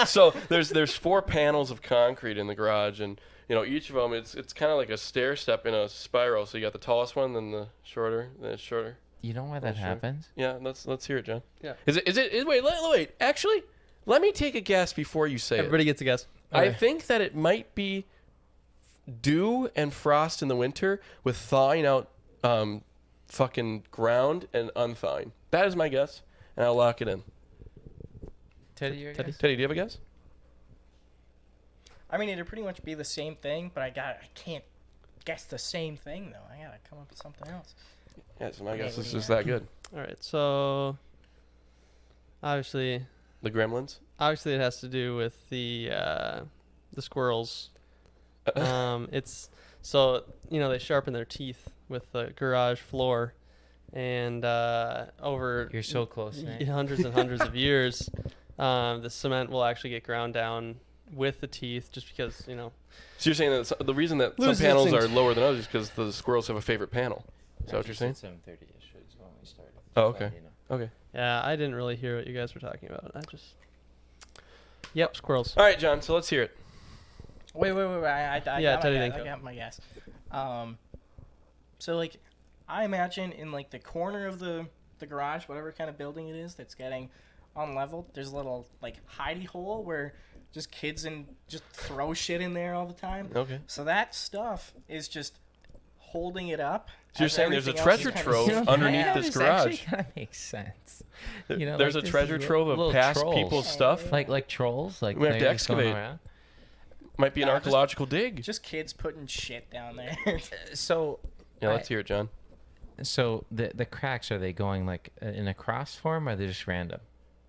So there's 4 panels of concrete in the garage, and each of them it's kind of like a stair step in a spiral. So you got the tallest one, then the shorter, then it's shorter. You know why that happens? Yeah, let's hear it, John. Yeah. Is it? Wait. Actually, let me take a guess before you say Everybody gets a guess. Okay. I think that it might be dew and frost in the winter with thawing out fucking ground and unthawing. That is my guess, and I'll lock it in. Teddy, do you have a guess? I mean, it'd pretty much be the same thing, but I can't guess the same thing though. I gotta come up with something else. Yeah, so my guess is just that good. All right, so obviously the gremlins. Obviously, it has to do with the squirrels. It's so they sharpen their teeth with the garage floor, and over you're so close, man. Hundreds and hundreds of years, the cement will actually get ground down with the teeth, just because So you're saying that the reason that some panels are lower than others is because the squirrels have a favorite panel. Is that what you're saying? 7:30ish is when we started. Oh, okay. Okay. Yeah, I didn't really hear what you guys were talking about. Yep, squirrels. All right, John. So let's hear it. Wait. I got my guess. So like, I imagine in like the corner of the garage, whatever kind of building it is that's getting unleveled, there's a little like hidey hole where just kids just throw shit in there all the time. Okay. So that stuff is just holding it up. So you're saying there's a treasure trove underneath this garage? Actually kind of makes sense. There's a treasure trove of past people's stuff. Like trolls. Like we have to excavate. Might be an archaeological dig. Just kids putting shit down there. So yeah, let's hear it, John. So the cracks, are they going like in a cross form, or are they just random?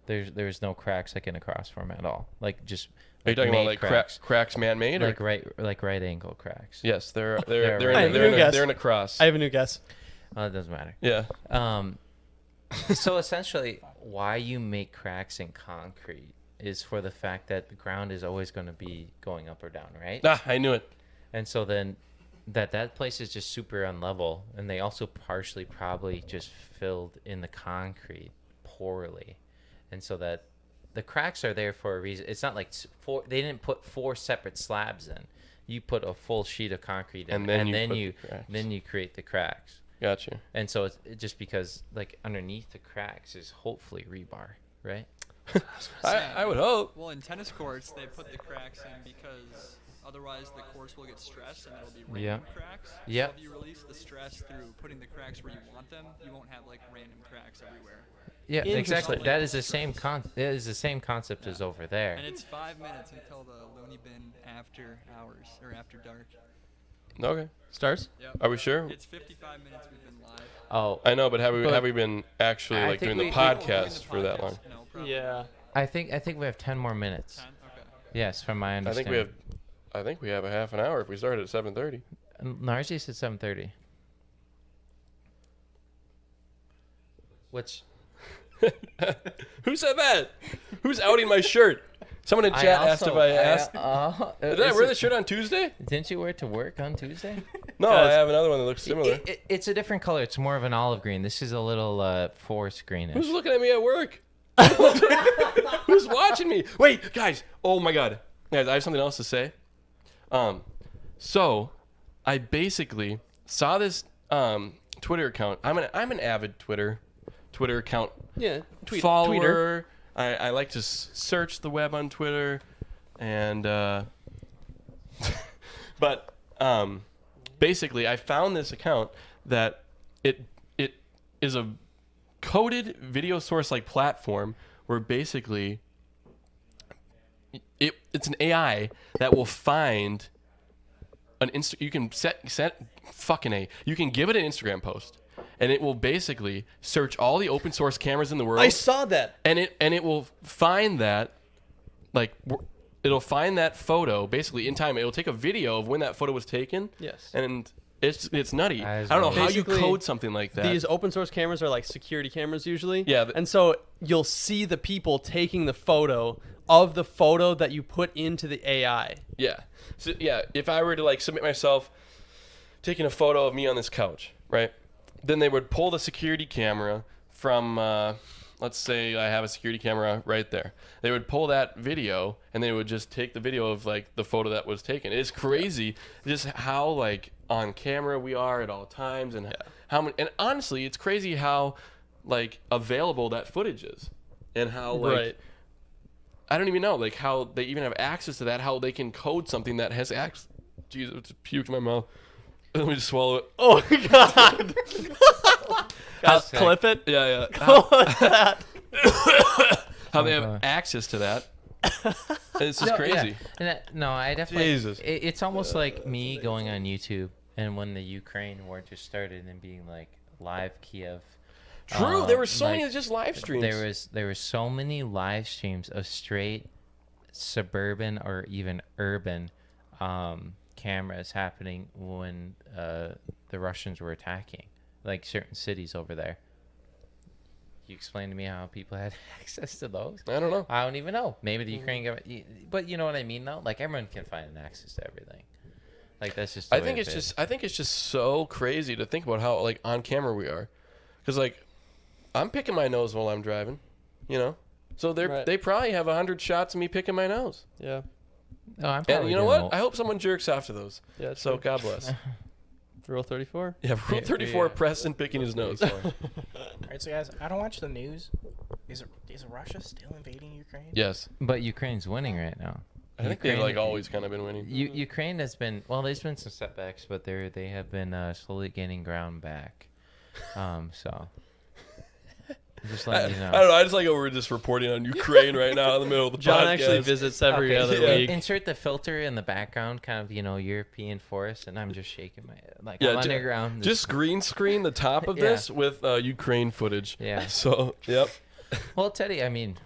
There's no cracks like in a cross form at all. Like just. Are you talking about like cracks man-made, like right angle cracks? Yes, they're in a cross. I have a new guess. Well, it doesn't matter. Yeah. So essentially, why you make cracks in concrete is for the fact that the ground is always going to be going up or down, right? Ah, I knew it. And so then that place is just super unlevel, and they also partially probably just filled in the concrete poorly, and so that the cracks are there for a reason. It's not like they didn't put 4 separate slabs in. You put a full sheet of concrete in, and then you create the cracks. Gotcha. And so it's just because like underneath the cracks is hopefully rebar, right? I would hope. Well, in tennis courts, they put the cracks in because otherwise the course will get stressed and it'll be random cracks. Yeah. So if you release the stress through putting the cracks where you want them, you won't have like random cracks everywhere. Yeah, exactly. That is the same concept as over there. And it's 5 minutes until the LooneyBin after hours or after dark. Okay. Stars? Yep. Are we sure? It's 55 minutes we've been live. Oh, I know, but have we been actually like doing the podcast for that long? No, probably. Yeah. I think we have 10 more minutes. 10? Okay. Yes, from my understanding. I think we have a half an hour if we started at 7:30. Narji said 7:30. Which Who said that? Who's outing my shirt? Someone in chat asked if I asked. Did I wear the shirt on Tuesday? Didn't you wear it to work on Tuesday? No, I have another one that looks similar. It's a different color. It's more of an olive green. This is a little forest greenish. Who's looking at me at work? Who's watching me? Wait, guys. Oh my God. Guys, I have something else to say. So I basically saw this Twitter account. I'm an avid Twitter account follower. Tweeter. I like to search the web on Twitter, and but basically I found this account that it is a coded video source like platform where basically it's an AI that will find you can you can give it an Instagram post and it will basically search all the open source cameras in the world. I saw that. And it will find that it'll find that photo basically in time. It'll take a video of when that photo was taken. Yes. And it's nutty. I don't know how you code something like that. These open source cameras are like security cameras usually. Yeah. And so you'll see the people taking the photo of the photo that you put into the AI. Yeah. So yeah, if I were to like submit myself taking a photo of me on this couch, right? Then they would pull the security camera from let's say I have a security camera right there. They would pull that video and they would just take the video of like the photo that was taken. It's crazy just how like on camera we are at all times and how many, and honestly it's crazy how like available that footage is and how like I don't even know like how they even have access to that, how they can code something that has access. Jesus, it's puked in my mouth. Let me just swallow it. Oh God! Guys, clip it. Yeah. How they have access to that. It's just crazy. Yeah. No, I definitely. Jesus. It's almost like me going on YouTube and when the Ukraine war just started and being like live Kiev. True. There were so many just live streams. There was so many live streams of straight suburban or even urban cameras happening when the Russians were attacking like certain cities over there. You explain to me how people had access to those? I don't know. I don't even know. Maybe the Ukrainian government, but you know what I mean though? Like everyone can find an access to everything. Like that's just the way it is. I think it's just so crazy to think about how like on camera we are. Cuz like I'm picking my nose while I'm driving, you know? So they probably have 100 shots of me picking my nose. Yeah. Oh, I'm And you know what? I hope someone jerks off to those. Yeah. So God bless. Rule 34. Yeah, Rule 34. Preston picking his nose. All right, so guys, I don't watch the news. Is Russia still invading Ukraine? Yes, but Ukraine's winning right now. I think they've like always kind of been winning. Ukraine has been there's been some setbacks, but they have been slowly gaining ground back. So. Just letting you know. I don't know. I just like how we're just reporting on Ukraine right now in the middle of the John podcast. actually visits every other week. Insert the filter in the background, kind of European forest, and I'm just shaking my head like I'm underground. Just green screen the top of this with Ukraine footage. Yeah. So yep. Well, Teddy, I mean,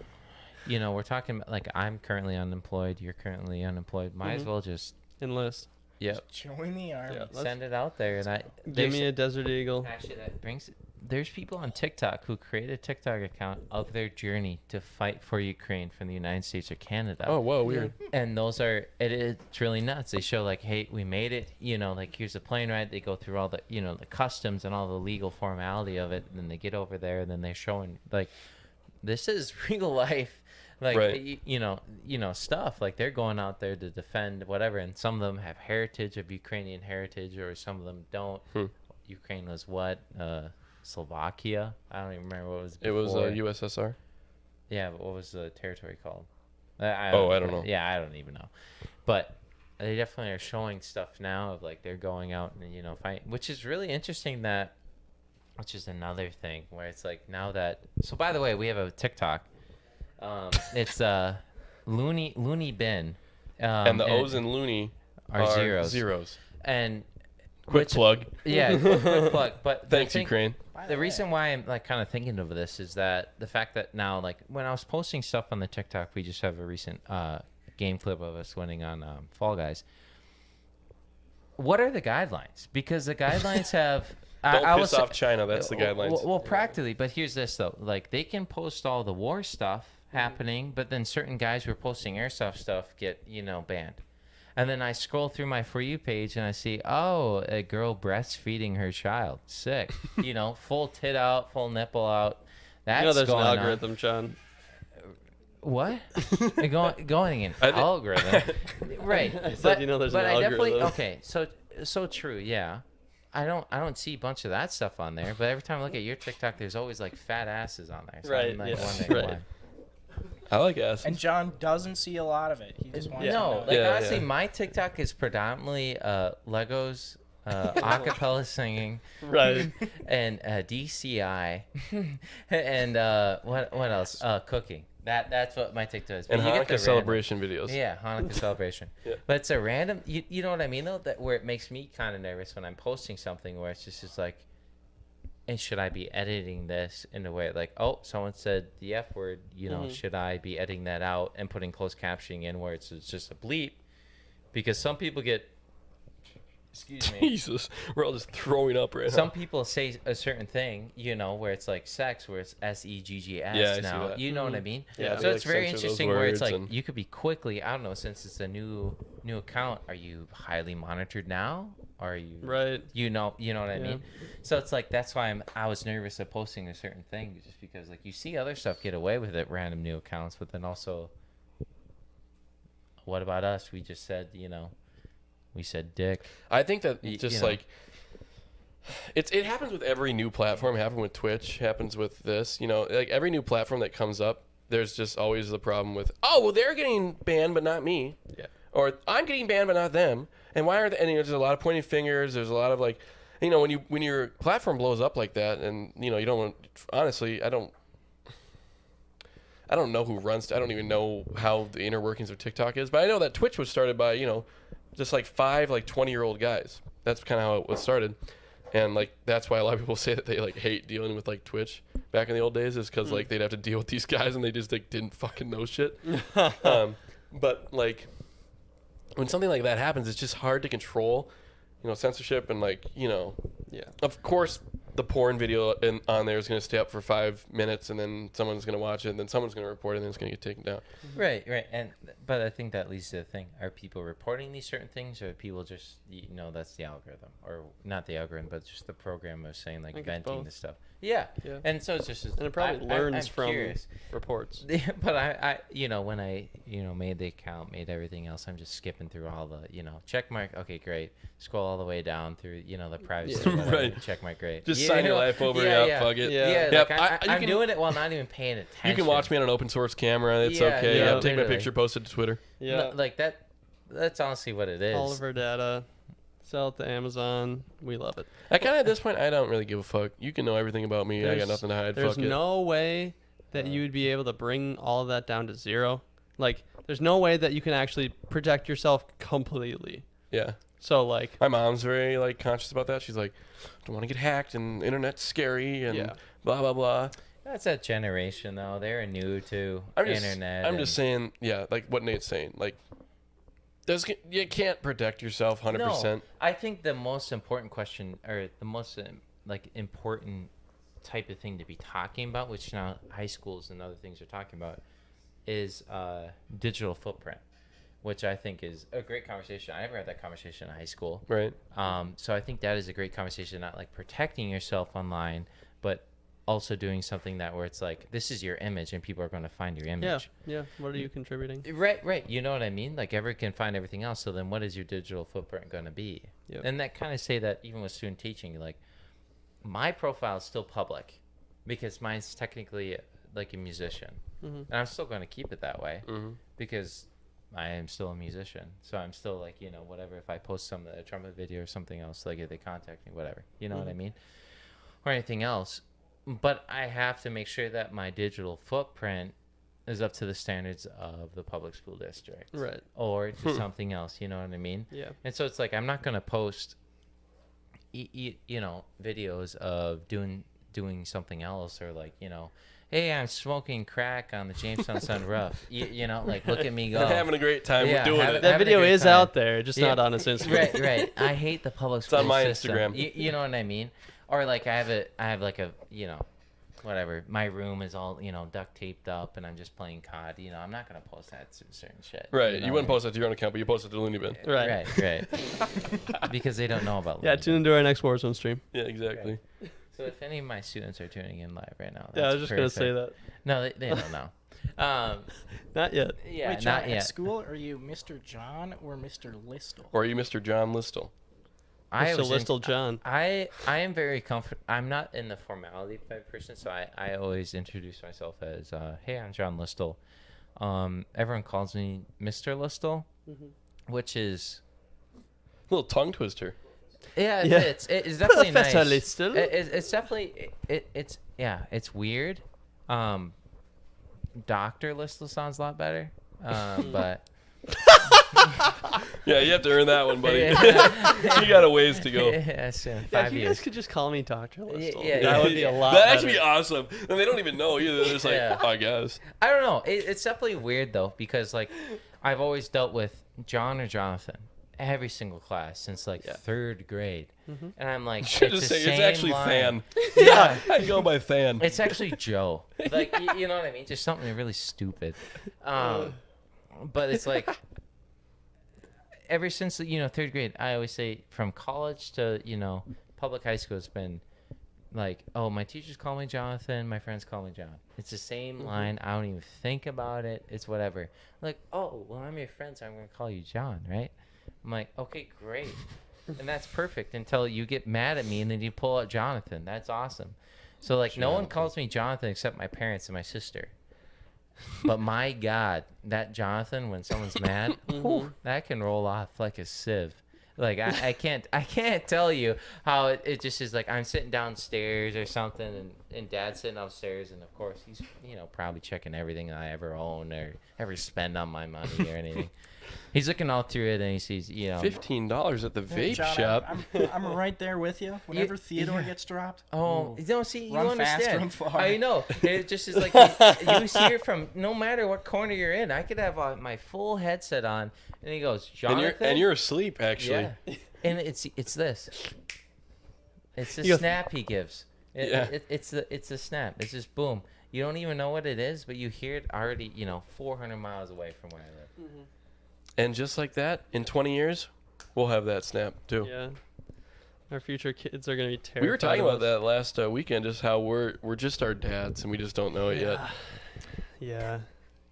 we're talking about like I'm currently unemployed. You're currently unemployed. Might as well just enlist. Yep. Join the army. Yeah, send it out there, and give me a Desert Eagle. Actually, that brings. There's people on TikTok who create a TikTok account of their journey to fight for Ukraine from the United States or Canada. Oh, whoa, weird. And it's really nuts. They show like, hey, we made it. Like here's a plane ride. They go through all the, the customs and all the legal formality of it. And then they get over there, and then they're showing like, this is real life. Like, stuff like they're going out there to defend whatever. And some of them have heritage of Ukrainian heritage, or some of them don't. Ukraine was what? Slovakia. I don't even remember what it was before. It was USSR. Yeah, but what was the territory called? I don't know. Yeah, I don't even know. But they definitely are showing stuff now of like they're going out and fight, which is really interesting. Which is another thing where it's like now that. So by the way, we have a TikTok. It's LooneyBin. And the O's in Looney are zeros. And quick plug. Yeah, quick plug. But thanks, Ukraine. The reason why I'm like kind of thinking of this is that the fact that now, like when I was posting stuff on the TikTok, we just have a recent game clip of us winning on Fall Guys. What are the guidelines? Because the guidelines have, Don't piss off China. That's the guidelines. Well, practically. But here's this, though. Like, they can post all the war stuff happening, but then certain guys who are posting airsoft stuff get, banned. And then I scroll through my For You page and I see, a girl breastfeeding her child. Sick. Full tit out, full nipple out. That's there's going an algorithm, John. What? going in algorithm. Right. There's but an I definitely algorithm. okay. So true. Yeah. I don't see a bunch of that stuff on there, but every time I look at your TikTok, there's always like fat asses on there. So Right, I'm like yeah. wondering why. I like ass. And John doesn't see a lot of it. He just wants to No, know. like Yeah, honestly, yeah. my TikTok is predominantly Legos, acapella singing, Right. and DCI, and what else? Cooking. That's what my TikTok is. But And you get the Hanukkah celebration videos. Yeah, Hanukkah celebration. Yeah. But it's a random. You know what I mean though? That where it makes me kind of nervous when I'm posting something where it's just like, and should I be editing this in a way like, someone said the F word, should I be editing that out and putting closed captioning in where it's just a bleep? Because some people get, excuse me, Jesus, we're all just throwing up right some now. people say a certain thing, where it's like sex, where it's SEGGS Yeah, I see now. that. You know what I mean? Yeah, So they, it's like, very censor those interesting where it's words like and- you could be quickly, I don't know, since it's a new account, are you highly monitored now? Or are you Right. You know what I Yeah. mean? So it's like that's why I was nervous of posting a certain thing, just because like you see other stuff get away with it, random new accounts, but then also, what about us? We just said, we said dick. I think that You just know. like it happens with every new platform. It happened with Twitch. Happens with this. Like every new platform that comes up, there's just always the problem with they're getting banned but not me. Yeah. Or I'm getting banned but not them. And why are they? And there's a lot of pointing fingers. There's a lot of like, when your platform blows up like that, and you don't want. Honestly, I don't know who runs. I don't even know how the inner workings of TikTok is, but I know that Twitch was started by just like 5 20-year-old guys. That's kind of how it was started, and like that's why a lot of people say that they like hate dealing with like Twitch back in the old days, is because like they'd have to deal with these guys and they just like didn't fucking know shit. But like when something like that happens, it's just hard to control, censorship and like Yeah. Of course, the porn video on there is going to stay up for 5 minutes, and then someone's going to watch it, and then someone's going to report it, and then it's going to get taken down. Right. But I think that leads to the thing: are people reporting these certain things, or are people just that's the algorithm, or not the algorithm, but just the program of saying like think it's venting both. the stuff. Yeah. Yeah. And so it's just And it probably I'm learns from curious. reports. But I when I made the account, made everything else, I'm just skipping through all the check mark. Okay, great. Scroll all the way down through the privacy. Yeah. whatever, Right. Check mark, great. Just You sign your know? life over. Yeah. Fuck it. Yeah. Yeah, Yep, like you I'm can- doing it while not even paying attention. You can watch me on an open source camera. It's Yeah, okay. yeah, Take my literally. picture, post it to Twitter. Yeah. Like that. That's honestly what it is. All of our data, sell it to Amazon. We love it. I kind of at this point, I don't really give a fuck. You can know everything about me. I got There's- nothing to hide. There's Fuck it. no way that you would be able to bring all of that down to zero. Like, there's no way that you can actually protect yourself completely. Yeah. So, like, My mom's very like conscious about that. She's like, don't want to get hacked, and the internet's scary, and Yeah. blah blah blah. That's that generation though. They're new to internet. I'm just saying, yeah, like what Nate's saying. Like, you can't protect yourself 100%. No, I think the most important question, or the most important type of thing to be talking about, which now high schools and other things are talking about, is digital footprint, which I think is a great conversation. I never had that conversation in high school. Right. So I think that is a great conversation, not like protecting yourself online, but also doing something that where it's like, this is your image and people are going to find your image. yeah. What are you contributing? Right. You know what I mean? Like everyone can find everything else. So then what is your digital footprint going to be? Yep. And that kind of say that even with student teaching, like my profile is still public because mine's technically like a musician. Mm-hmm. And I'm still going to keep it that way Mm-hmm. because I am still a musician. So I'm still like, whatever, if I post a trumpet video or something else, like if they contact me, whatever, you know what I mean? Or anything else. But I have to make sure that my digital footprint is up to the standards of the public school district. Right. Or just something else, you know what I mean? Yeah. And so it's like, I'm not going to post, videos of doing something else, or like, hey, I'm smoking crack on the Jamestown sunroof. Like, look at me go. I'm having a great time. Yeah, We're doing have it. it. That Having a video good is time. out there, just Yeah. not on his Instagram. Right. I hate the public It's school on my system. Instagram. You know what I mean? Or like I have like a, you know, whatever. My room is all, you know, duct taped up, and I'm just playing COD. You know, I'm not gonna post that certain shit. Right. You know? You wouldn't post that to your own account, but you post it to LooneyBin. Right. Because they don't know about. Yeah, LooneyBin. tune into our next Warzone stream. Yeah, exactly. Right. So if any of my students are tuning in live right now, Yeah, I was that's just gonna say that. No, they don't know. Not yet. Yeah, Wait, John, not yet. at school, are you Mr. John or Mr. Listle? Or are you Mr. John Listle? Mr. Listle John. I am very comfort. I'm not in the formality type person, so I always introduce myself as, hey, I'm John Listle. Everyone calls me Mr. Listle, which is A little tongue twister. yeah, it Yeah. fits. It's definitely nice. Professor Listle. It's definitely it's yeah, it's weird. Dr. Listle sounds a lot better, but. Yeah, you have to earn that one, buddy. Yeah. You got a ways to go. Yeah, soon. Yeah, 5 if you years. guys could just call me Dr. Listle. Yeah, that would be a lot That'd actually better. be awesome. And they don't even know either. They're just like, Yeah. I guess. I don't know. It's definitely weird though, because like I've always dealt with John or Jonathan every single class since like third grade, and I'm like, Should it's just the say same it's actually line. Than. Yeah, I go by Than. it's actually Joe. Like you know what I mean? Just something really stupid. But it's like ever since third grade, I always say from college to public high school, it's been like, oh, my teachers call me Jonathan, my friends call me John. It's the same line. I don't even think about it. It's whatever. Like, oh, well, I'm your friend, so I'm gonna call you John, right? I'm like, okay, great, and that's perfect until you get mad at me and then you pull out Jonathan. That's awesome. So like, no one calls me Jonathan except my parents and my sister. But my God, that Jonathan, when someone's mad, whew, that can roll off like a sieve. Like I can't tell you how it just is. Like I'm sitting downstairs or something, and Dad's sitting upstairs, and of course he's probably checking everything I ever own or ever spend on my money or anything. He's looking all through it, and he sees $15 at the vape John, shop. I'm right there with you. Whenever Theodore gets dropped, Oh, ooh, you don't see. You run understand. fast, run far. I know. It just is like you hear from no matter what corner you're in. I could have my full headset on, and he goes, Jonathan, And you're asleep, actually. yeah. And it's this. It's the He goes- snap he gives. Yeah. It's the snap. It's just boom. You don't even know what it is, but you hear it already. 400 miles away from where I live. And just like that, in 20 years, we'll have that snap, too. Yeah. Our future kids are gonna be terrified. We were talking of about us. that last weekend, just how we're just our dads, and we just don't know it yet. Yeah.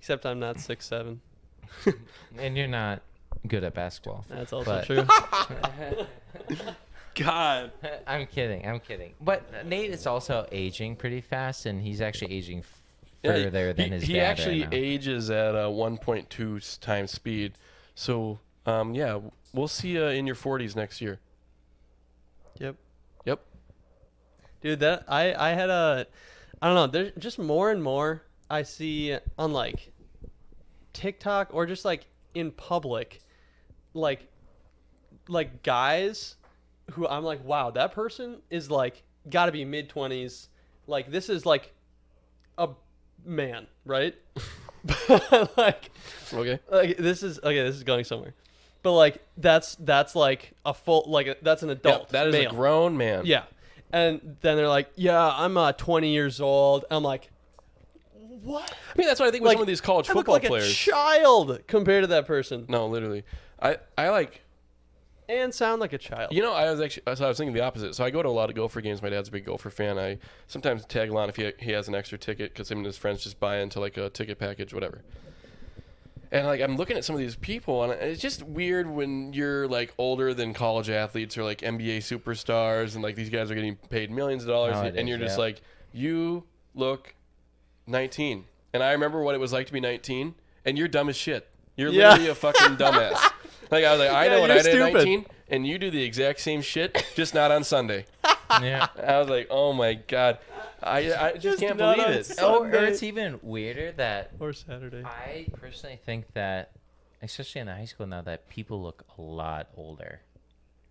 Except I'm not 6'7". And you're not good at basketball. That's also But- true. God. I'm kidding. But Nate is also aging pretty fast, and he's actually aging Yeah, further than his he dad actually right now. ages at 1.2 times speed. So, yeah, we'll see you in your 40s next year. Yep. Yep. Dude, that I had I don't know, there's just more and more I see on like TikTok or just like in public, like guys who I'm like, wow, that person is like gotta be mid-20s. Like this is like a man, right? like Okay. this is going somewhere. But like that's like a full like that's an Yeah, adult. that is male. a grown man. Yeah. And then they're like, yeah, I'm 20 years old. I'm like, what? I mean, that's what I think with Like, some of these college I look football like players. a child compared to that person. No, literally. I like, And sound like a child. I was thinking the opposite. So I go to a lot of Gopher games. My dad's a big Gopher fan. I sometimes tag along if he has an extra ticket because him and his friends just buy into like a ticket package, whatever. And like I'm looking at some of these people, and it's just weird when you're like older than college athletes or like NBA superstars, and like these guys are getting paid millions of dollars, Nowadays, and you're just yeah. like, you look 19. And I remember what it was like to be 19, and you're dumb as shit. You're Yeah. literally a fucking dumbass. Like I was like, I know Yeah, what I you're did at stupid. 19, and you do the exact same shit, just not on Sunday. Yeah. I was like, oh my god, I just Just can't not believe on it. Sunday. Or it's even weirder that Or Saturday. I personally think that, especially in high school now, that people look a lot older.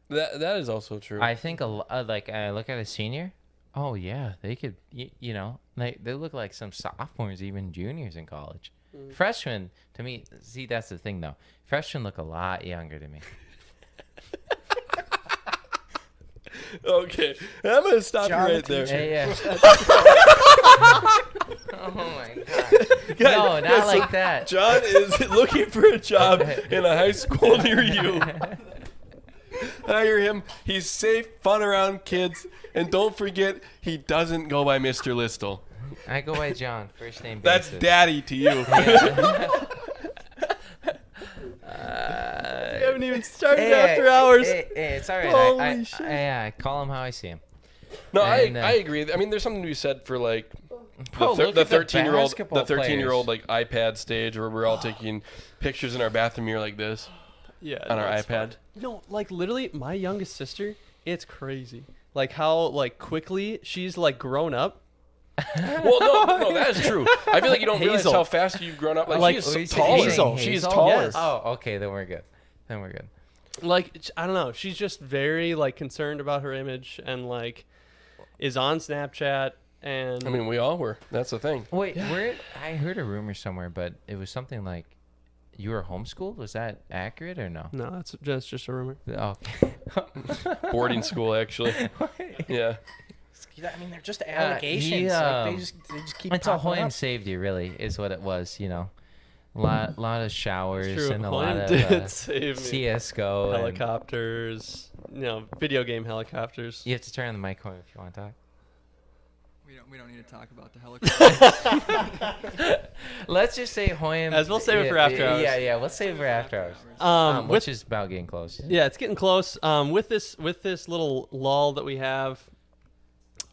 That is also true. I think like I look at a senior. Oh yeah, they could, like they look like some sophomores, even juniors in college. Freshmen, to me, see that's the thing though. Freshmen look a lot younger to me. Okay, I'm gonna stop you John right the there. teacher. Yeah. Oh my god. No, not like that. John is looking for a job in a high school near you. Hire him. He's safe, fun around kids, and don't forget he doesn't go by Mr. Listle. I go by John, first name That's basis. daddy to you. We haven't even started after hours. Hey, it's all right. Holy shit. I call him how I see him. No, And, I agree. I mean, there's something to be said for like Bro, the look at the 13-year-old, basketball 13-year-old like iPad stage where we're all taking pictures in our bathroom mirror like this Yeah, on our that's iPad. fun. No, like literally, my youngest sister, it's crazy. Like how like quickly she's like grown up. Well, no, that is true. I feel like you don't realize Hazel. how fast you've grown up. Like, Like, she is Hazel. taller. Hazel. She is Hazel? taller. Yes. Oh, okay, then we're good. Like I don't know, she's just very like concerned about her image and like is on Snapchat and I mean, we all were. That's the thing. Wait, I heard a rumor somewhere, but it was something like you were homeschooled. Was that accurate or no? no, that's just a rumor. Oh. Boarding school, actually. Yeah. I mean, they're just allegations. Like, they just keep Until popping Hoyam up. saved you, really, is what it was. You know, lot of showers It's true. and a Hoyam lot did of save me. CS:GO. and- Helicopters, video game helicopters. You have to turn on the mic, Hoyam, if you want to talk. We don't need to talk about the helicopter. Let's just say Hoyam. As we'll save it for after hours. Yeah, we'll save it for after hours. Which is about getting close. Yeah, it's getting close. With this little lull that we have,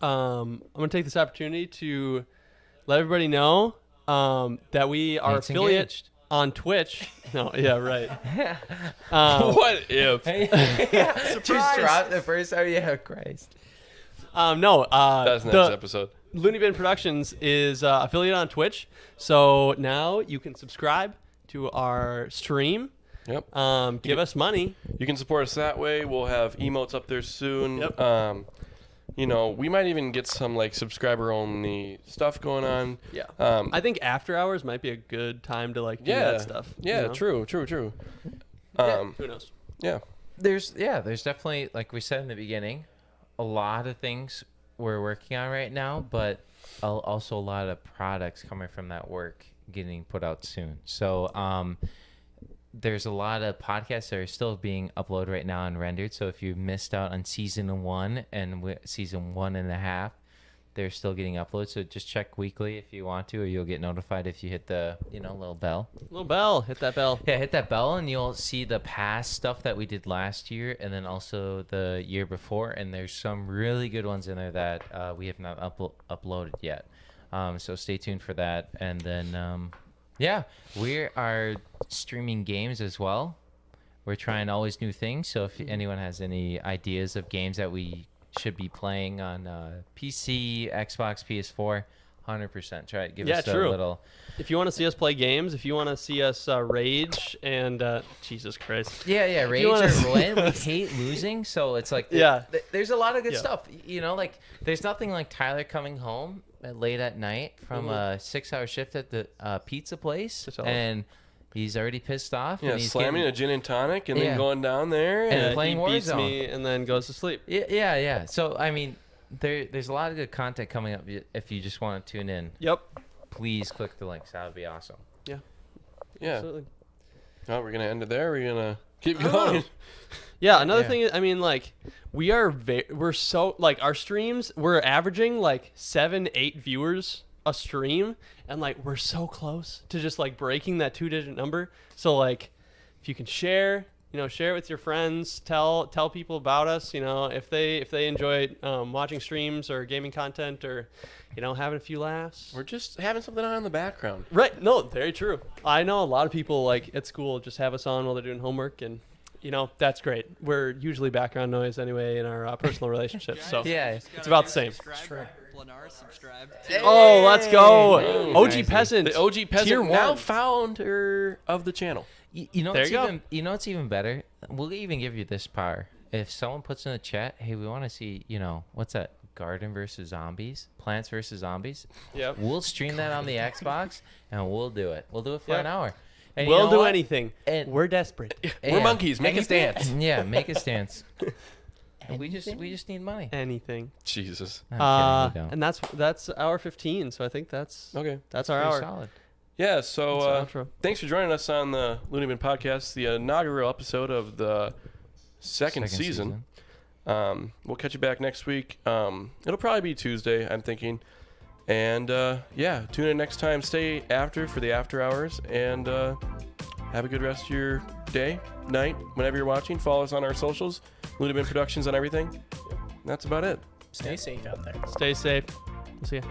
I'm gonna take this opportunity to let everybody know that we are Nate's affiliate engaged. on Twitch. No, yeah, right. What if? Just drop the first time. Yeah, Christ. No. That's next episode. LooneyBin Productions is affiliate on Twitch, so now you can subscribe to our stream. Yep. Give us money. You can support us that way. We'll have emotes up there soon. Yep. We might even get some like subscriber only stuff going on. Yeah. I I think after hours might be a good time to like do that stuff. Yeah, you know? true. Who knows? Yeah. There's definitely, like we said in the beginning, a lot of things we're working on right now, but also a lot of products coming from that work getting put out soon. So there's a lot of podcasts that are still being uploaded right now and rendered. So if you missed out on season 1 and season 1.5, they're still getting uploaded. So just check weekly if you want to, or you'll get notified if you hit the little bell. Little bell. Hit that bell. Yeah, hit that bell and you'll see the past stuff that we did last year and then also the year before. And there's some really good ones in there that we have not uploaded yet. So stay tuned for that. And then, we are streaming games as well. We're trying always new things. So if anyone has any ideas of games that we should be playing on PC, Xbox, PS4, 100%. Try to give us a little. If you want to see us play games, if you want to see us rage and Jesus Christ. Yeah, rage or win. We hate losing, so it's like there's a lot of good stuff. Like there's nothing like Tyler coming home late at night from a 6-hour shift at the pizza place, and he's already pissed off. Yeah, and he's slamming a gin and tonic and then going down there and playing he beats Warzone. me and then goes to sleep. Yeah. So I mean, there's a lot of good content coming up. If you just want to tune in, please click the links. That would be awesome. Yeah. Absolutely. Oh, we're gonna end it there. We're gonna keep going. Yeah. Another thing is, I mean, like we're so like our streams. We're averaging like 7-8 viewers a stream, and like we're so close to just like breaking that 2-digit number. So like, if you can share it with your friends, tell people about us. If they enjoy watching streams or gaming content or having a few laughs. We're just having something on in the background. Right. No, very true. I know a lot of people like at school just have us on while they're doing homework, and that's great. We're usually background noise anyway in our personal relationships. So it's about the same. Lennar subscribed. Oh, let's go. Hey. OG Peasant. The OG Tier Peasant, now 1. founder of the channel. It's even better. We'll even give you this power. If someone puts in the chat, hey, we want to see, what's that? Garden versus Zombies? Plants versus Zombies? Yep. We'll stream that on the Xbox, and we'll do it. We'll do it for an hour. And we'll do anything. And we're desperate. We're monkeys. Make a stance. Yeah, make a stance. We just need money. Anything. Jesus. I'm kidding, we don't. And that's hour 15. So I think that's Okay. That's our Pretty hour. solid. Yeah, so That's our outro. thanks for joining us on the LooneyBin Podcast, the inaugural episode of the second season. We'll catch you back next week. It'll probably be Tuesday, I'm thinking. And yeah, tune in next time. Stay after for the after hours, and have a good rest of your day, night, whenever you're watching. Follow us on our socials, LooneyBin Productions on everything. And that's about it. Stay safe out there. Stay safe. We'll see ya.